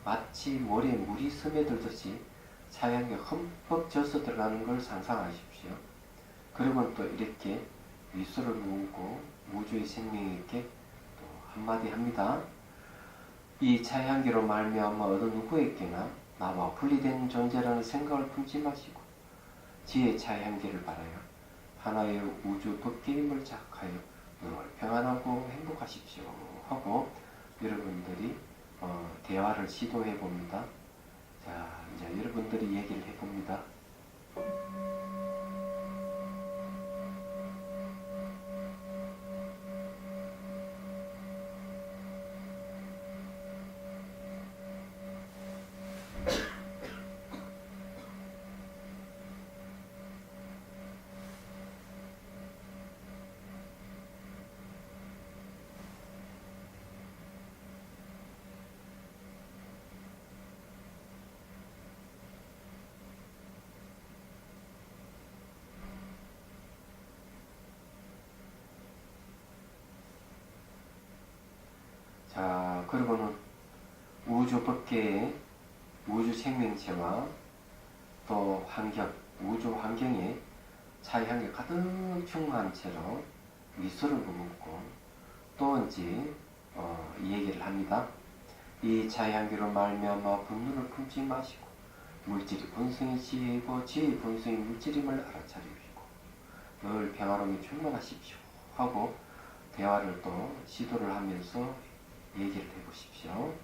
마치 모래에 물이 스며들듯이 자향기가 흠뻑 젖어 들어가는 걸 상상하십시오. 그리고 또 이렇게 미소를 모으고 우주의 생명에게 또 한마디 합니다. 이 자향기로 말미암아 어느 누구에게나 나와 분리된 존재라는 생각을 품지 마시고 지혜의 자향기를 바라요. 하나의 우주 법계임을 자각하여 늘 평안하고 행복하십시오 하고 여러분들이 대화를 시도해 봅니다. 자, 이제 여러분들이 얘기를 해 봅니다. 자, 그리고는 우주 법계의 우주 생명체와 또 환경, 우주 환경에 자향이 가득 충만한 채로 미소를 머금고 또 이제 이 얘기를 합니다. 이 자향기로 말미암아 분노를 품지 마시고 물질이 본성의 지혜이고 지혜의 본성이 물질임을 알아차리시고 늘 평화로움이 충만하십시오 하고 대화를 또 시도를 하면서 얘기를 해보십시오.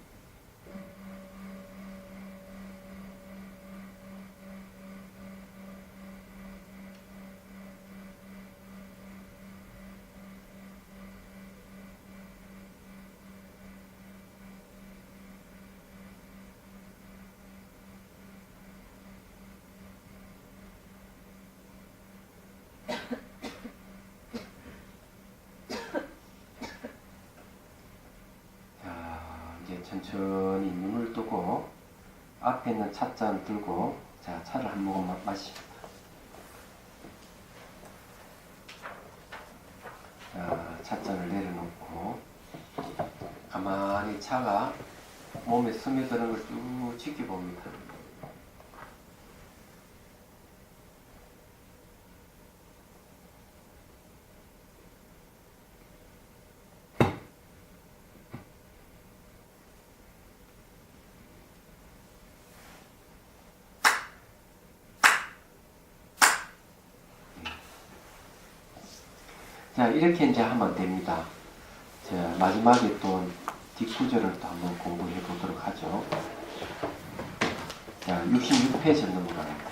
천천히 눈을 뜨고 앞에 있는 찻잔 들고 자, 차를 한 모금 마십니다. 자, 찻잔을 내려놓고 가만히 차가 몸에 스며드는 걸 쭉 지켜봅니다. 자, 이렇게 이제 하면 됩니다. 자, 마지막에 또 뒷구절을 또 한번 공부해 보도록 하죠. 자, 66페이지 넘어갑니다.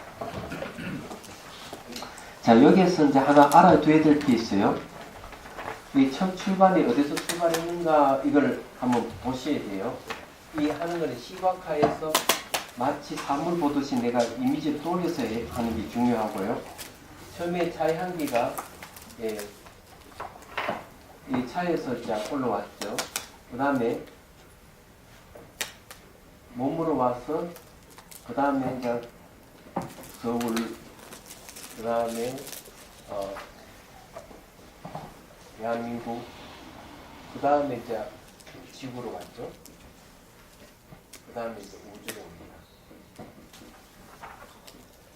자, 여기에서 이제 하나 알아둬야 될 게 있어요. 이 첫 출발이 어디서 출발했는가 이걸 한번 보셔야 돼요. 이 하는 거는 시각화해서 마치 사물 보듯이 내가 이미지를 돌려서 하는 게 중요하고요. 처음에 자향기가 이 차에서 이제 올라왔죠. 그 다음에 몸으로 와서 그 다음에 이제 서울, 그 다음에 대한민국, 그 다음에 이제 지구로 왔죠. 그 다음에 이제 우주로 옵니다.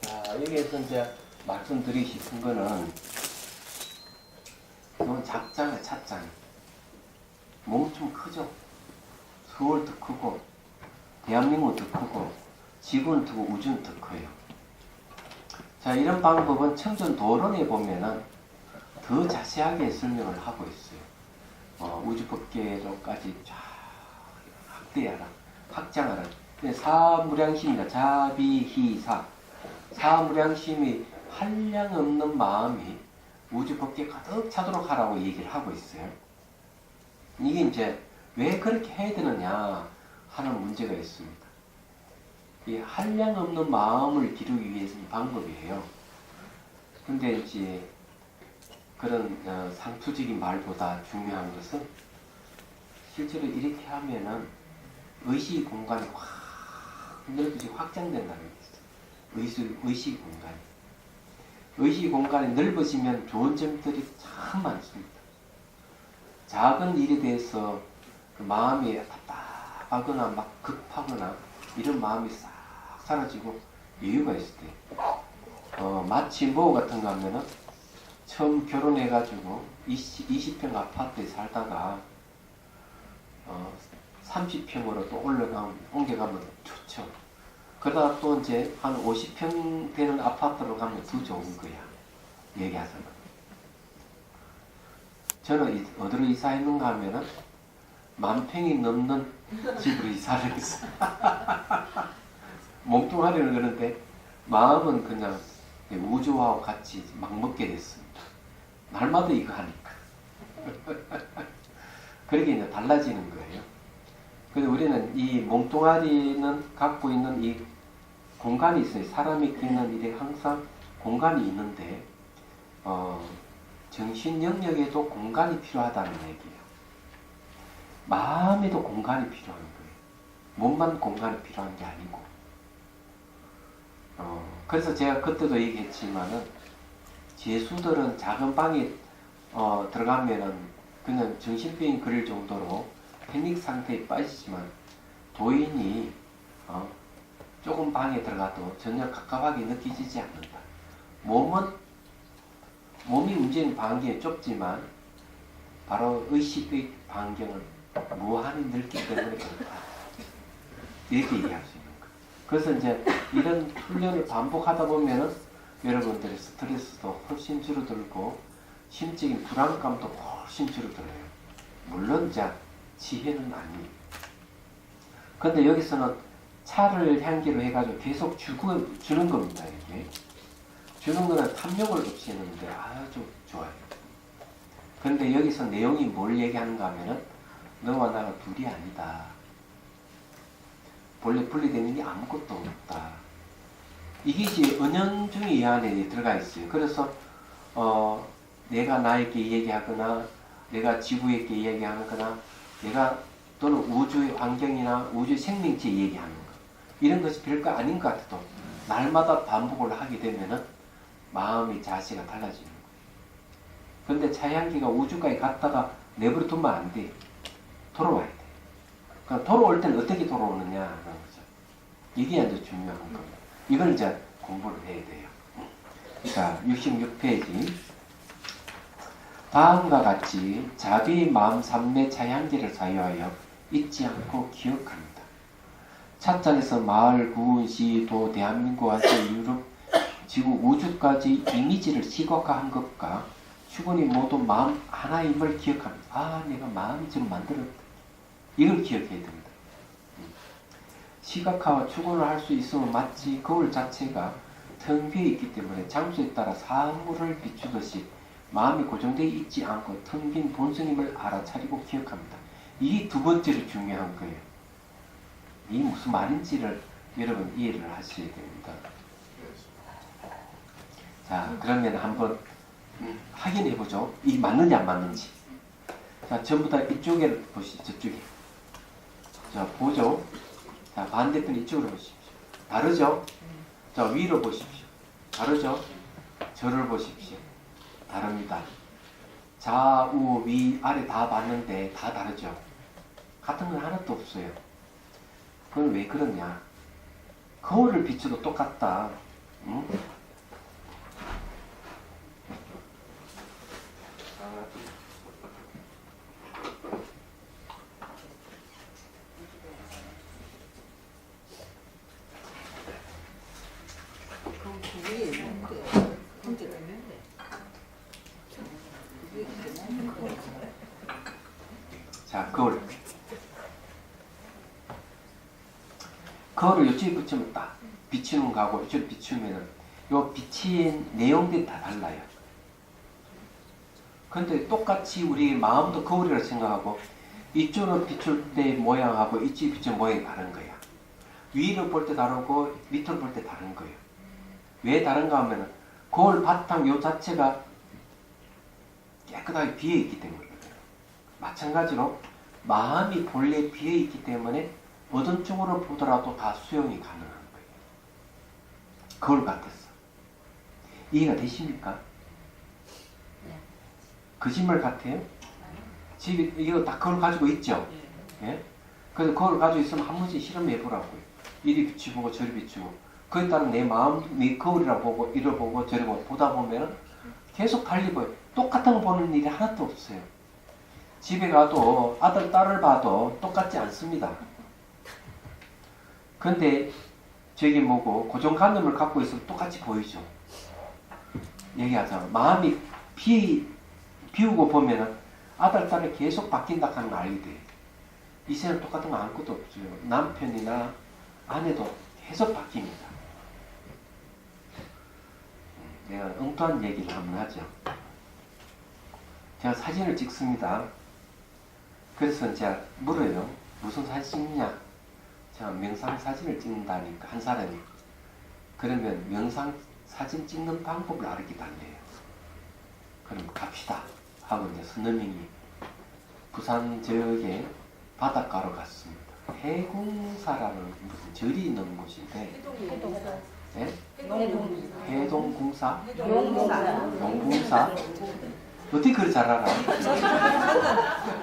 자, 여기에서 이제 말씀드리고 싶은 거는 이건 작잖아요, 찻잔. 몸 좀 크죠? 서울 더 크고, 대한민국 더 크고, 지구는 더 크고, 우주는 더 커요. 자, 이런 방법은 청전 도론에 보면은 더 자세하게 설명을 하고 있어요. 우주법계로까지 쫙 확대하라, 확장하라. 사무량심이다. 자비희사. 사무량심이 한량없는 마음이 우주법계 가득 차도록 하라고 얘기를 하고 있어요. 이게 이제 왜 그렇게 해야 되느냐 하는 문제가 있습니다. 이 한량없는 마음을 기르기 위해서는 방법이에요. 근데 이제 그런 상투적인 말보다 중요한 것은 실제로 이렇게 하면은 의식 공간이 확 넓어지고 확장된다는 게 있어요. 의식 공간이. 의식 공간이 넓어지면 좋은 점들이 참 많습니다. 작은 일에 대해서 그 마음이 답답하거나 막 급하거나 이런 마음이 싹 사라지고 여유가 있을 때 마치 뭐 같은 거 하면은 처음 결혼해가지고 20평 아파트에 살다가 30평으로 또 옮겨가면 좋죠. 그러다가 또 이제 한 50평 되는 아파트로 가면 더 좋은 거야. 얘기하자면. 저는 어디로 이사했는가 하면은 10,000평이 넘는 집으로 이사를 했어요. 몽뚱하려는 그런데 마음은 그냥 우주와 같이 막 먹게 됐습니다. 날마다 이거 하니까. 그렇게 이제 달라지는 거예요. 그래서 우리는 이 몸뚱아리는 갖고 있는 이 공간이 있어요. 사람이 있는 일에 항상 공간이 있는데, 정신 영역에도 공간이 필요하다는 얘기예요. 마음에도 공간이 필요한 거예요. 몸만 공간이 필요한 게 아니고. 그래서 제가 그때도 얘기했지만은, 재수들은 작은 방에 들어가면은 그냥 정신병이 걸릴 정도로 패닉 상태에 빠지지만, 도인이 조금 방에 들어가도 전혀 갑갑하게 느껴지지 않는다. 몸이 움직이는 반경이 좁지만 바로 의식의 반경은 무한히 넓기 때문에 그렇다. 이렇게 얘기할 수 있는 거예요. 그래서 이제 이런 훈련을 반복하다 보면은 여러분들의 스트레스도 훨씬 줄어들고 심적인 불안감도 훨씬 줄어들어요. 물론 이제 지혜는 아니에요. 근데 여기서는 차를 향기로 해가지고 계속 주는 겁니다. 이게. 주는 거는 탐욕을 없애는데 아주 좋아요. 그런데 여기서 내용이 뭘 얘기하는가 하면은 너와 나가 둘이 아니다. 본래 분리되는 게 아무것도 없다. 이것이 은연중에 이 안에 들어가 있어요. 그래서 내가 나에게 얘기하거나 내가 지구에게 얘기하거나 내가 또는 우주의 환경이나 우주의 생명체에 얘기하는 것, 이런 것이 별거 아닌 것 같아도 날마다 반복을 하게 되면은 마음의 자세가 달라지는 거예요. 근데 차향기가 우주까지 갔다가 내버려 두면 안 돼. 돌아와야 돼. 그러니까 돌아올 때는 어떻게 돌아오느냐라는 거죠. 이게 아주 중요한 겁니다. 이걸 이제 공부를 해야 돼요. 자, 66페이지. 다음과 같이 자비의 마음 삼매 차향기를 사유하여 잊지 않고 기억합니다. 차장에서 마을, 구, 시, 도, 대한민국, 아시아, 유럽, 지구, 우주까지 이미지를 시각화한 것과 주군이 모두 마음 하나임을 기억합니다. 아, 내가 마음이 지금 만들었다. 이걸 기억해야 됩니다. 시각화와 추구를 할 수 있으면 마치 거울 자체가 텅 비어 있기 때문에 장소에 따라 사물을 비추듯이 마음이 고정되어 있지 않고 텅 빈 본성임을 알아차리고 기억합니다. 이 두 번째로 중요한 거예요. 이 무슨 말인지를 여러분 이해를 하셔야 됩니다. 자, 그러면 한번 확인해 보죠. 이 맞는지 안 맞는지. 자, 전부 다 이쪽에 보시죠. 저쪽에. 자, 보죠. 자, 반대편 이쪽으로 보십시오. 다르죠? 자, 위로 보십시오. 다르죠? 저를 보십시오. 다릅니다. 좌우 위 아래 다 봤는데 다 다르죠? 같은 건 하나도 없어요. 그건 왜 그러냐? 거울을 비춰도 똑같다. 응? 자, 거울을 이쪽에 붙이면 딱 비추는 거하고 이쪽에 비추면은 요 비친 내용들이 다 달라요. 근데 똑같이 우리 마음도 거울이라고 생각하고 이쪽으로 비출 때 모양하고 이쪽에 비추는 모양이 다른 거야. 위로 볼 때 다르고 밑으로 볼 때 다른 거예요. 왜 다른가 하면은 거울 바탕 요 자체가 깨끗하게 비어있기 때문이거든요. 마찬가지로 마음이 본래 비어있기 때문에 어떤 쪽으로 보더라도 다 수용이 가능한 거예요. 거울 같았어. 이해가 되십니까? 거짓말 같아요? 집에 이거 다 거울 가지고 있죠? 예? 그래서 거울 가지고 있으면 한 번씩 실험해 보라고요. 이리 비추고 저리 비추고 그에 따른 내 마음, 내 거울이라 보고 이리 보고 저리 보고 보다 보면 계속 달리 보여요. 똑같은 거 보는 일이 하나도 없어요. 집에 가도 아들, 딸을 봐도 똑같지 않습니다. 근데 저기 뭐고 고정관념을 갖고 있으면 똑같이 보이죠. 얘기하자면 마음이 비우고 보면은 아들, 딸이 계속 바뀐다 하는 걸 알게 돼요. 이제는 똑같은 거 아무것도 없어요. 남편이나 아내도 계속 바뀝니다. 내가 엉뚱한 얘기를 한번 하죠. 제가 사진을 찍습니다. 그래서 제가 물어요. 무슨 사진 찍느냐? 제가 명상 사진을 찍는다니까 한 사람이. 그러면 명상 사진 찍는 방법을 알게 달래요. 그럼 갑시다 하고 이제 선생님이 부산 지역에 바닷가로 갔습니다. 해공사라는 무슨 절이 있는 곳인데 네? 해동공사? 용궁사? 어떻게 그걸 잘 알아?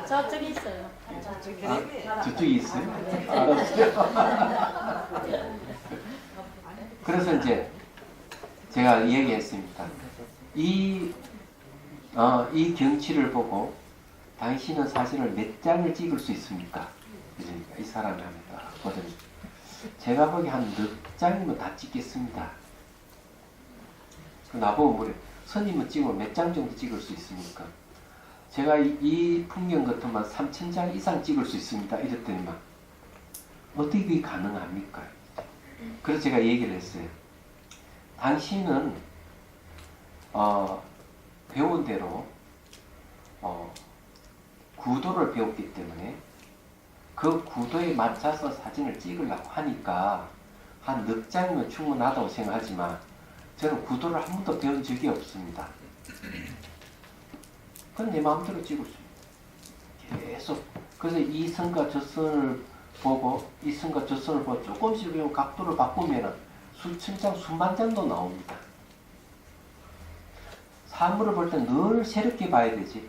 저쪽에 있어요. 아, 저쪽에 있어요? 알았어요. 그래서 이제 제가 얘기했습니다. 이 경치를 보고 당신은 사진을 몇 장을 찍을 수 있습니까? 그러니까 이 사람이 합니다. 제가 보기 한 4장이면 다 찍겠습니다. 나보고 뭐래? 스님은 찍으면 몇 장 정도 찍을 수 있습니까? 제가 이 풍경 같으면 3,000장 이상 찍을 수 있습니다. 이랬더니만 어떻게 그게 가능합니까? 그래서 제가 얘기를 했어요. 당신은 배운 대로 구도를 배웠기 때문에 그 구도에 맞춰서 사진을 찍으려고 하니까 한 4장이면 충분하다고 생각하지만 저는 구도를 한 번도 배운 적이 없습니다. 그건 내 마음대로 찍을 수 있습니다. 계속. 그래서 이 선과 저 선을 보고 이 선과 저 선을 보고 조금씩 각도를 바꾸면 수천 장, 수만 장도 나옵니다. 사물을 볼 때 늘 새롭게 봐야 되지.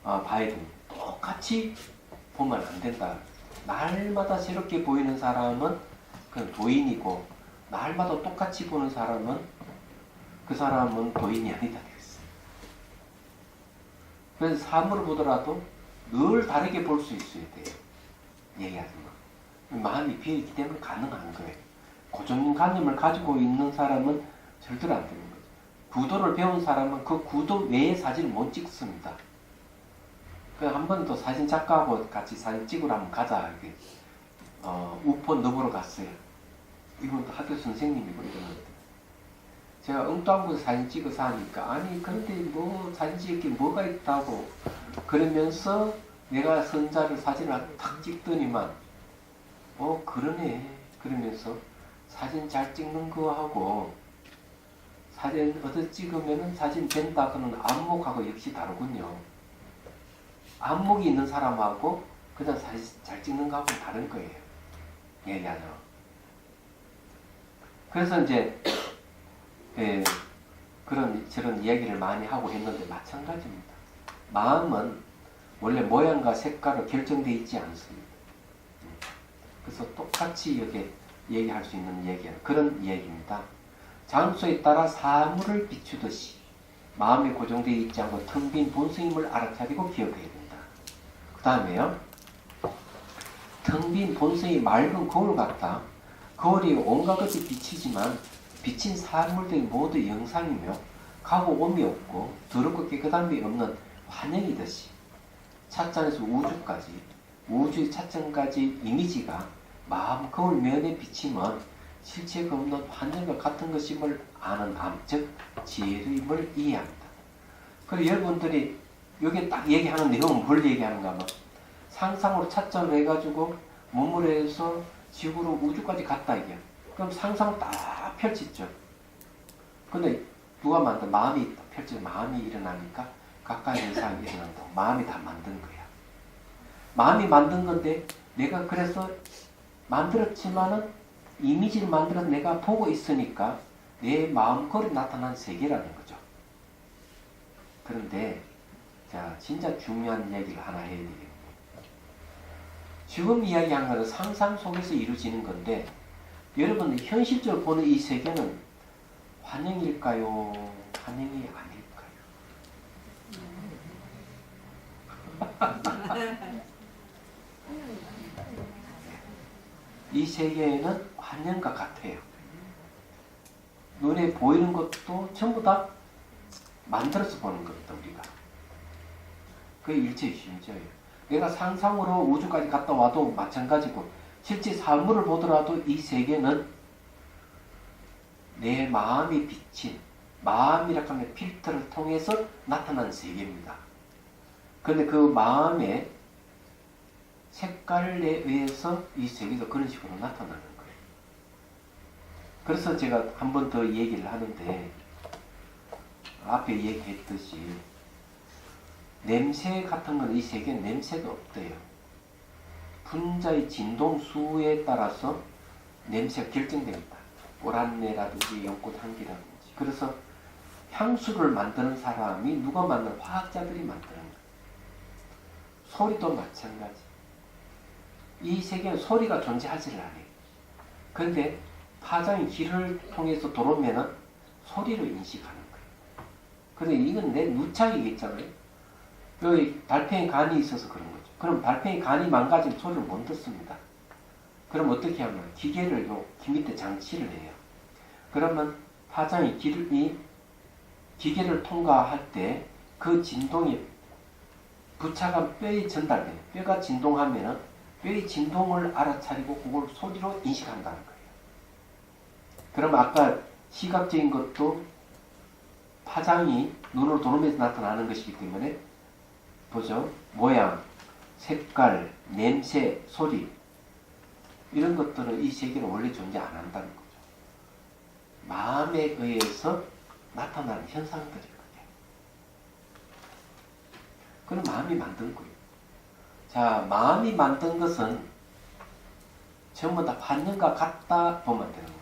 봐야 됩니다. 똑같이 보면 안 된다. 날마다 새롭게 보이는 사람은 그건 도인이고 날마다 똑같이 보는 사람은 그 사람은 도인이 아니다 그랬어요. 그래서 사물을 보더라도 늘 다르게 볼 수 있어야 돼요. 얘기하지만 마음이 비어있기 때문에 가능한 거예요. 고정관념을 가지고 있는 사람은 절대로 안 되는 거죠. 구도를 배운 사람은 그 구도 외의 사진을 못 찍습니다. 한 번 더 사진 작가하고 같이 사진 찍으러 한번 가자. 이렇게 우포 너보러 갔어요. 이분도 학교 선생님이고 이러는데 제가 엉뚱한 곳에 사진 찍어서 하니까 아니 그런데 뭐 사진 찍을 게 뭐가 있다고 그러면서 내가 선자를 사진을 탁 찍더니만 그러네 그러면서 사진 잘 찍는 거하고 사진 어디 찍으면은 사진 된다 그는 안목하고 역시 다르군요. 안목이 있는 사람하고 그냥 사진 잘 찍는 거하고는 다른 거예요. 얘기하죠. 그래서 이제 저런 이야기를 많이 하고 했는데 마찬가지입니다. 마음은 원래 모양과 색깔로 결정되어 있지 않습니다. 그래서 똑같이 이렇게 얘기할 수 있는 얘기는 그런 이야기입니다. 장소에 따라 사물을 비추듯이 마음이 고정되어 있지 않고 텅 빈 본성임을 알아차리고 기억해야 된다. 그 다음에요. 텅 빈 본성이 맑은 거울 같다. 거울이 온갖 것이 비치지만 비친 사물들이 모두 영상이며 가고 오미 없고 더럽고 깨끗함이 없는 환영이듯이 찻잔에서 우주까지 우주의 찻잔까지 이미지가 마음 거울 면에 비치면 실체가 없는 환영과 같은 것임을 아는 암, 즉 지혜임을 이해합니다. 그리고 여러분들이 여기 딱 얘기하는 내용은 뭘 얘기하는가 하면 상상으로 찻잔을 해가지고 몸으로 해서 지구로 우주까지 갔다 이게. 그럼 상상 딱 펼치죠. 근데 누가 만든 마음이 펼쳐 마음이 일어나니까 가까이 있는 사람이 일어난다고 마음이 다 만든 거야. 마음이 만든 건데 내가 그래서 만들었지만은 이미지를 만들어서 내가 보고 있으니까 내 마음 거울에 나타난 세계라는 거죠. 그런데 자, 진짜 중요한 이야기를 하나 해야 되겠네요. 지금 이야기한 것은 상상 속에서 이루어지는 건데 여러분들 현실적으로 보는 이 세계는 환영일까요? 환영이 아닐까요? 이 세계에는 환영과 같아요. 눈에 보이는 것도 전부 다 만들어서 보는 겁니다, 우리가. 그게 일체심이죠요. 내가 상상으로 우주까지 갔다 와도 마찬가지고, 실제 사물을 보더라도 이 세계는 내 마음이 비친, 마음이라 하면 필터를 통해서 나타난 세계입니다. 그런데 그 마음의 색깔에 의해서 이 세계도 그런 식으로 나타나는 거예요. 그래서 제가 한 번 더 얘기를 하는데, 앞에 얘기했듯이 냄새 같은 건 이 세계엔 냄새가 없대요. 분자의 진동수에 따라서 냄새가 결정됩니다. 오란내라든지 연꽃 향기라든지. 그래서 향수를 만드는 사람이 누가 만드는 화학자들이 만드는 거예요. 소리도 마찬가지. 이 세계는 소리가 존재하지를 않아요. 그런데 파장이 길을 통해서 들어오면은 소리로 인식하는 거예요. 그런데 이건 내 누착이겠잖아요. 여기 달팽이 간이 있어서 그런 거죠. 그럼 달팽이 간이 망가지면 소리를 못 듣습니다. 그럼 어떻게 하면 기계를 귀 밑에 장치를 해요. 그러면 파장이 기계를 통과할 때 그 진동이 부착한 뼈에 전달돼요. 뼈가 진동하면은 뼈의 진동을 알아차리고 그걸 소리로 인식한다는 거예요. 그럼 아까 시각적인 것도 파장이 눈으로 들어오면서 나타나는 것이기 때문에 보죠. 모양, 색깔, 냄새, 소리 이런 것들은 이 세계는 원래 존재 안 한다는 거죠. 마음에 의해서 나타나는 현상들이거든요. 그건 마음이 만든 거예요. 자, 마음이 만든 것은 전부 다 환영과 같다 보면 되는 거예요.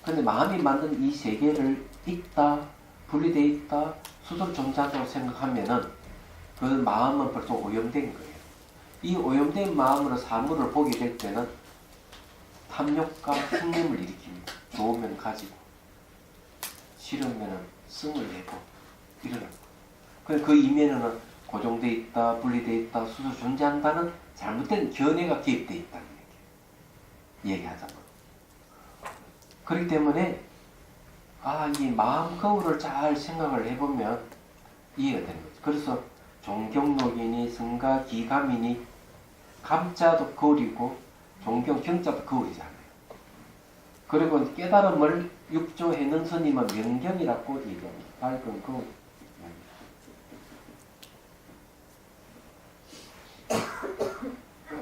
그런데 마음이 만든 이 세계를 있다, 분리되어 있다, 스스로 존재한다고 생각하면은 그 마음은 벌써 오염된 거예요. 이 오염된 마음으로 사물을 보게 될 때는 탐욕과 흥림을 일으킵니다. 좋으면 가지고, 싫으면 승을 내고 이러는 거예요. 그 이면에는 고정되어 있다, 분리되어 있다, 스스로 존재한다는 잘못된 견해가 개입되어 있다는 얘기하자면. 그렇기 때문에 이 마음 거울을 잘 생각을 해보면 이해가 되는 거죠. 그래서 종경록이니 성가 기감이니 감자도 거울이고 종경 경자도 거울이잖아요. 그리고 깨달음을 육조해는 스님은 명경이라고 얘기합니다. 밝은 거울.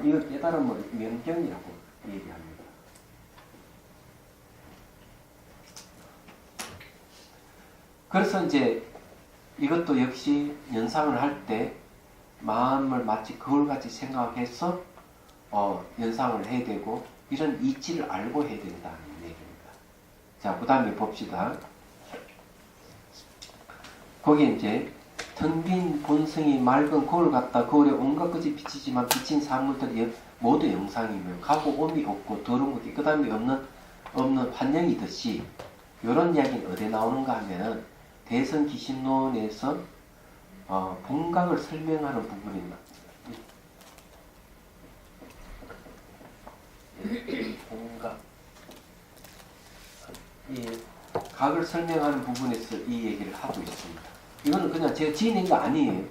이거 깨달음을 명경이라고 얘기합니다. 그래서 이제 이것도 역시 연상을 할 때 마음을 마치 거울같이 생각해서 연상을 해야 되고 이런 이치를 알고 해야 된다는 얘기입니다. 자, 그 다음에 봅시다. 거기에 이제 텅 빈 본성이 맑은 거울 같다. 거울에 온갖 것이 비치지만 비친 사물들이 모두 영상이며 가고 오미 없고 더러운 것 깨끗함이 없는 환영이듯이 이런 이야기는 어디에 나오는가 하면은 대성기신론에서 본각을 설명하는 부분입니다. 본각. 이 각을 설명하는 부분에서 이 얘기를 하고 있습니다. 이거는 그냥 제가 지어낸 거 아니에요.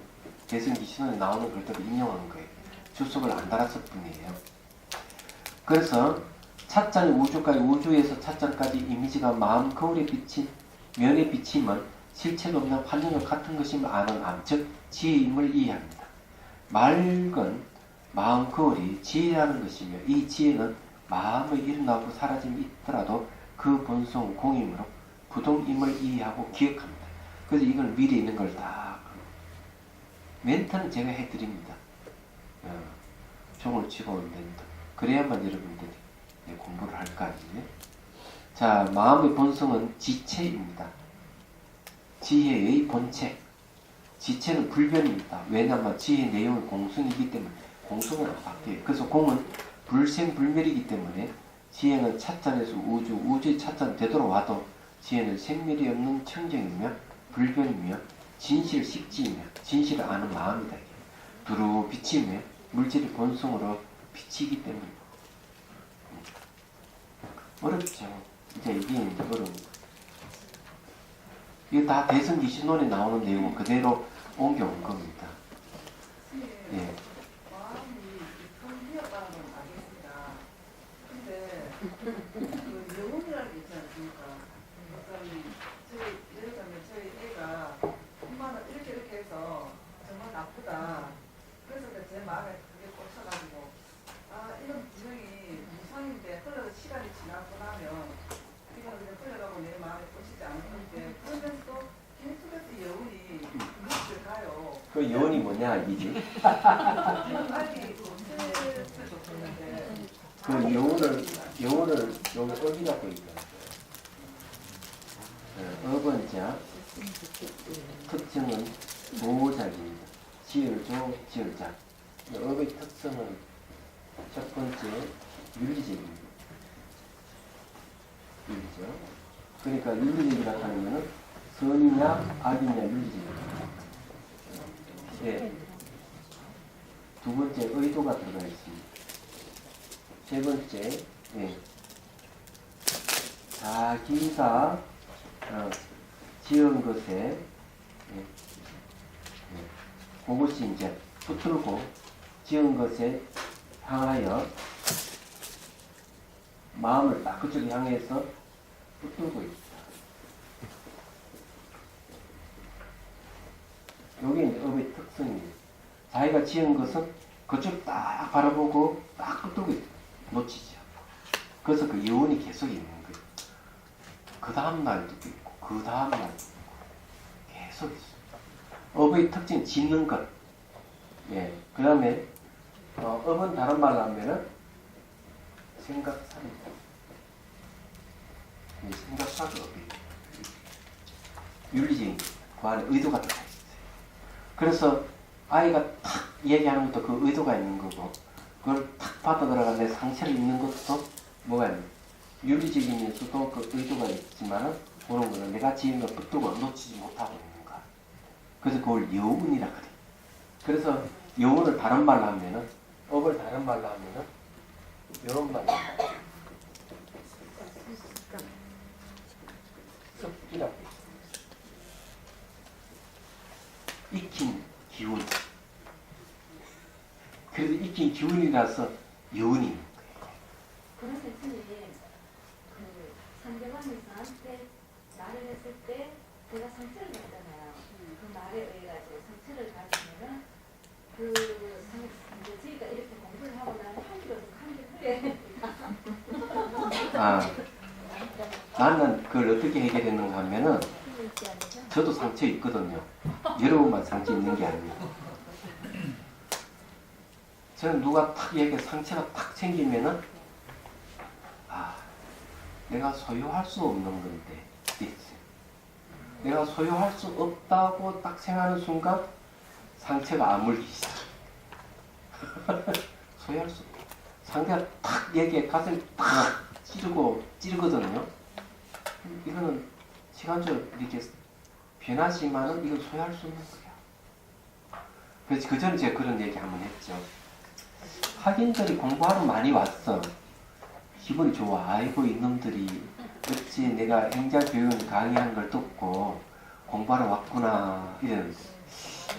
대성기신론에 나오는 글들을 인용한 거예요. 주석을 안 달았을 뿐이에요. 그래서 찻잔이 우주까지, 우주에서 찻잔까지 이미지가 마음 거울에 비친 면에 비침은 실체가 없는 환경과 같은 것임을 아는 암, 즉 지혜임을 이해합니다. 맑은 마음 거울이 지혜라는 것이며 이 지혜는 마음의 일어나고 사라짐이 있더라도 그 본성은 공임으로 부동임을 이해하고 기억합니다. 그래서 이걸 미리 있는 걸 다 멘트는 제가 해드립니다. 종을 치고 온 멘트. 그래야만 여러분들이 공부를 할 거 아니에요. 자, 마음의 본성은 지체입니다. 지혜의 본체. 지체는 불변입니다. 왜냐하면 지혜의 내용은 공성이기 때문에 공성은 안 바뀌어요. 그래서 공은 불생불멸이기 때문에 지혜는 차단에서 우주, 우주의 차단 되돌아와도 지혜는 생멸이 없는 청정이며 불변이며 진실식지이며 진실을 아는 마음이다. 두루 비치며 물질의 본성으로 비치기 때문에 어렵죠. 이제 이게 어려운 거예요. 이거 다 대성기신론에 나오는 내용은 그대로 옮겨온 겁니다. 예. 마음이 성기였다는 건 알겠습니다. 근데 그 영혼이라는 게 있지 않습니까? 예를 들면 저희 애가 엄마는 이렇게 해서 정말 나쁘다. 그래서 제 마음에 그게 꽂혀가지고 이건 분명히 무상인데 시간이 지나고 나면 이거는 그냥 흘러가고 내 마음에 꽂히지 않을 건데 그러면서도 계속해서 여운이 그것을 가요. 그 여운이 뭐냐 이지? 그 여운을 여기 어디 갖고 있다. 어번자 특징은 보호작입니다. 지을조, 지을자. 업의 특성은 첫 번째 윤리적입니다. 윤리적. 그러니까 윤리적이라고 하는 것은 선이냐 악이냐 윤리적입니다. 예. 두 번째 의도가 들어가 있습니다. 세 번째 자기가 지은 것에 그것이 이제 붙들고 지은 것에 향하여 마음을 딱 그쪽에 향해서 붙들고 있다. 여기 이제 업의 특성입니다. 자기가 지은 것은 그쪽 딱 바라보고 딱 붙들고 있다. 놓치지 않고. 그래서 그 여운이 계속 있는 거예요. 그 다음 날도 있고 그 다음 날도 있고 계속 있어요. 업의 특징 짓는 것. 예. 그 다음에 업은 다른 말로 하면은 생각사입니다. 생각사도 업이에요. 윤리적인 그 안에 의도가 들어가 있어요. 그래서 아이가 탁 얘기하는 것도 그 의도가 있는 거고 그걸 탁 받아 들어가 내 상처를 입는 것도 뭐가 있는 윤리적이면서도 그 의도가 있지만은 그런 거는 내가 지은 걸 붙들고 놓치지 못하고 있는 거야. 그래서 그걸 여운이라 그래. 그래서 여운을 다른 말로 하면은 업을 다른 말로 하면은 이런 말로 습기라고 익힌 기운. 그래서 익힌 기운이라서 여운이 있는 거예요. 그런 선생님, 그 상대방이 나한테 말을 했을 때 제가 상처를 받잖아요. 그 말에 의해 가지고 상처를 받으면은 이제 저희가 이렇게 공부를 하고 나면 한기로 흘려야 나는 그걸 어떻게 해결했는가 하면은 저도 상처 있거든요. 여러분만 상처 있는 게 아니에요. 저는 누가 탁 얘기해 상처가 탁 생기면은 내가 소유할 수 없는 건데 있어요. 내가 소유할 수 없다고 딱 생각하는 순간 상처가 아물기 시작. 소유할 수 없다. 상대가 탁 얘기해 가슴이 탁 찌르거든요. 이거는 시간적으로 이렇게 변하지만은 이건 소유할 수 없는 거야. 그래서 그 전에 제가 그런 얘기 한번 했죠. 학인들이 공부하러 많이 왔어. 기분이 좋아. 아이고 이놈들이 어찌 내가 행자교육 강의한 걸 듣고 공부하러 왔구나. 이런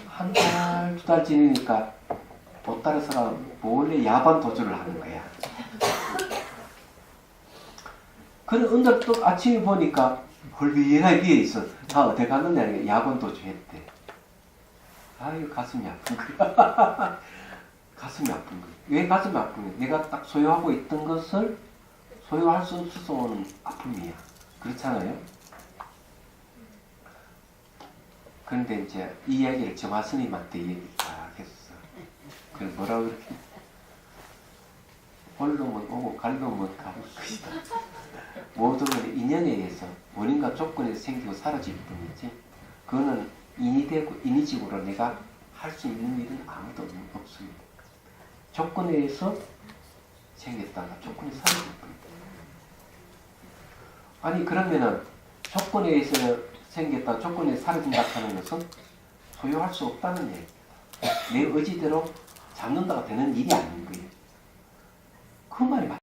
한 달, 두 달 지내니까 못 따라서가 몰래 야반 도주를 하는 거야. 그래 오늘 또 아침에 보니까 헐비하게 위에 있어. 다 어디 갔느냐 야반 도주했대. 아유 가슴이 아픈 거야. 가슴이 아픈 거야. 왜 가슴이 아픈 거야? 내가 딱 소유하고 있던 것을 소유할 수 없어서 오는 아픔이야. 그렇잖아요? 그런데 이제 이 이야기를 정화 스님한테 얘기 딱 했어. 그래서 뭐라고 그렇게 올 놈은 오고 갈 놈은 가는 것이다. 모든 건 인연에 의해서 원인과 조건에서 생기고 사라질 뿐이지 그거는 인위적으로 내가 할 수 있는 일은 아무도 없습니다. 조건에 의해서 생겼다가 조건이 사라질 뿐이다. 아니 그러면은 조건에 의해서 생겼다 조건에 사라진다 하는 것은 소유할 수 없다는 얘기입니다. 내 의지대로 잡는다가 되는 일이 아닌 거예요. 그 말이 맞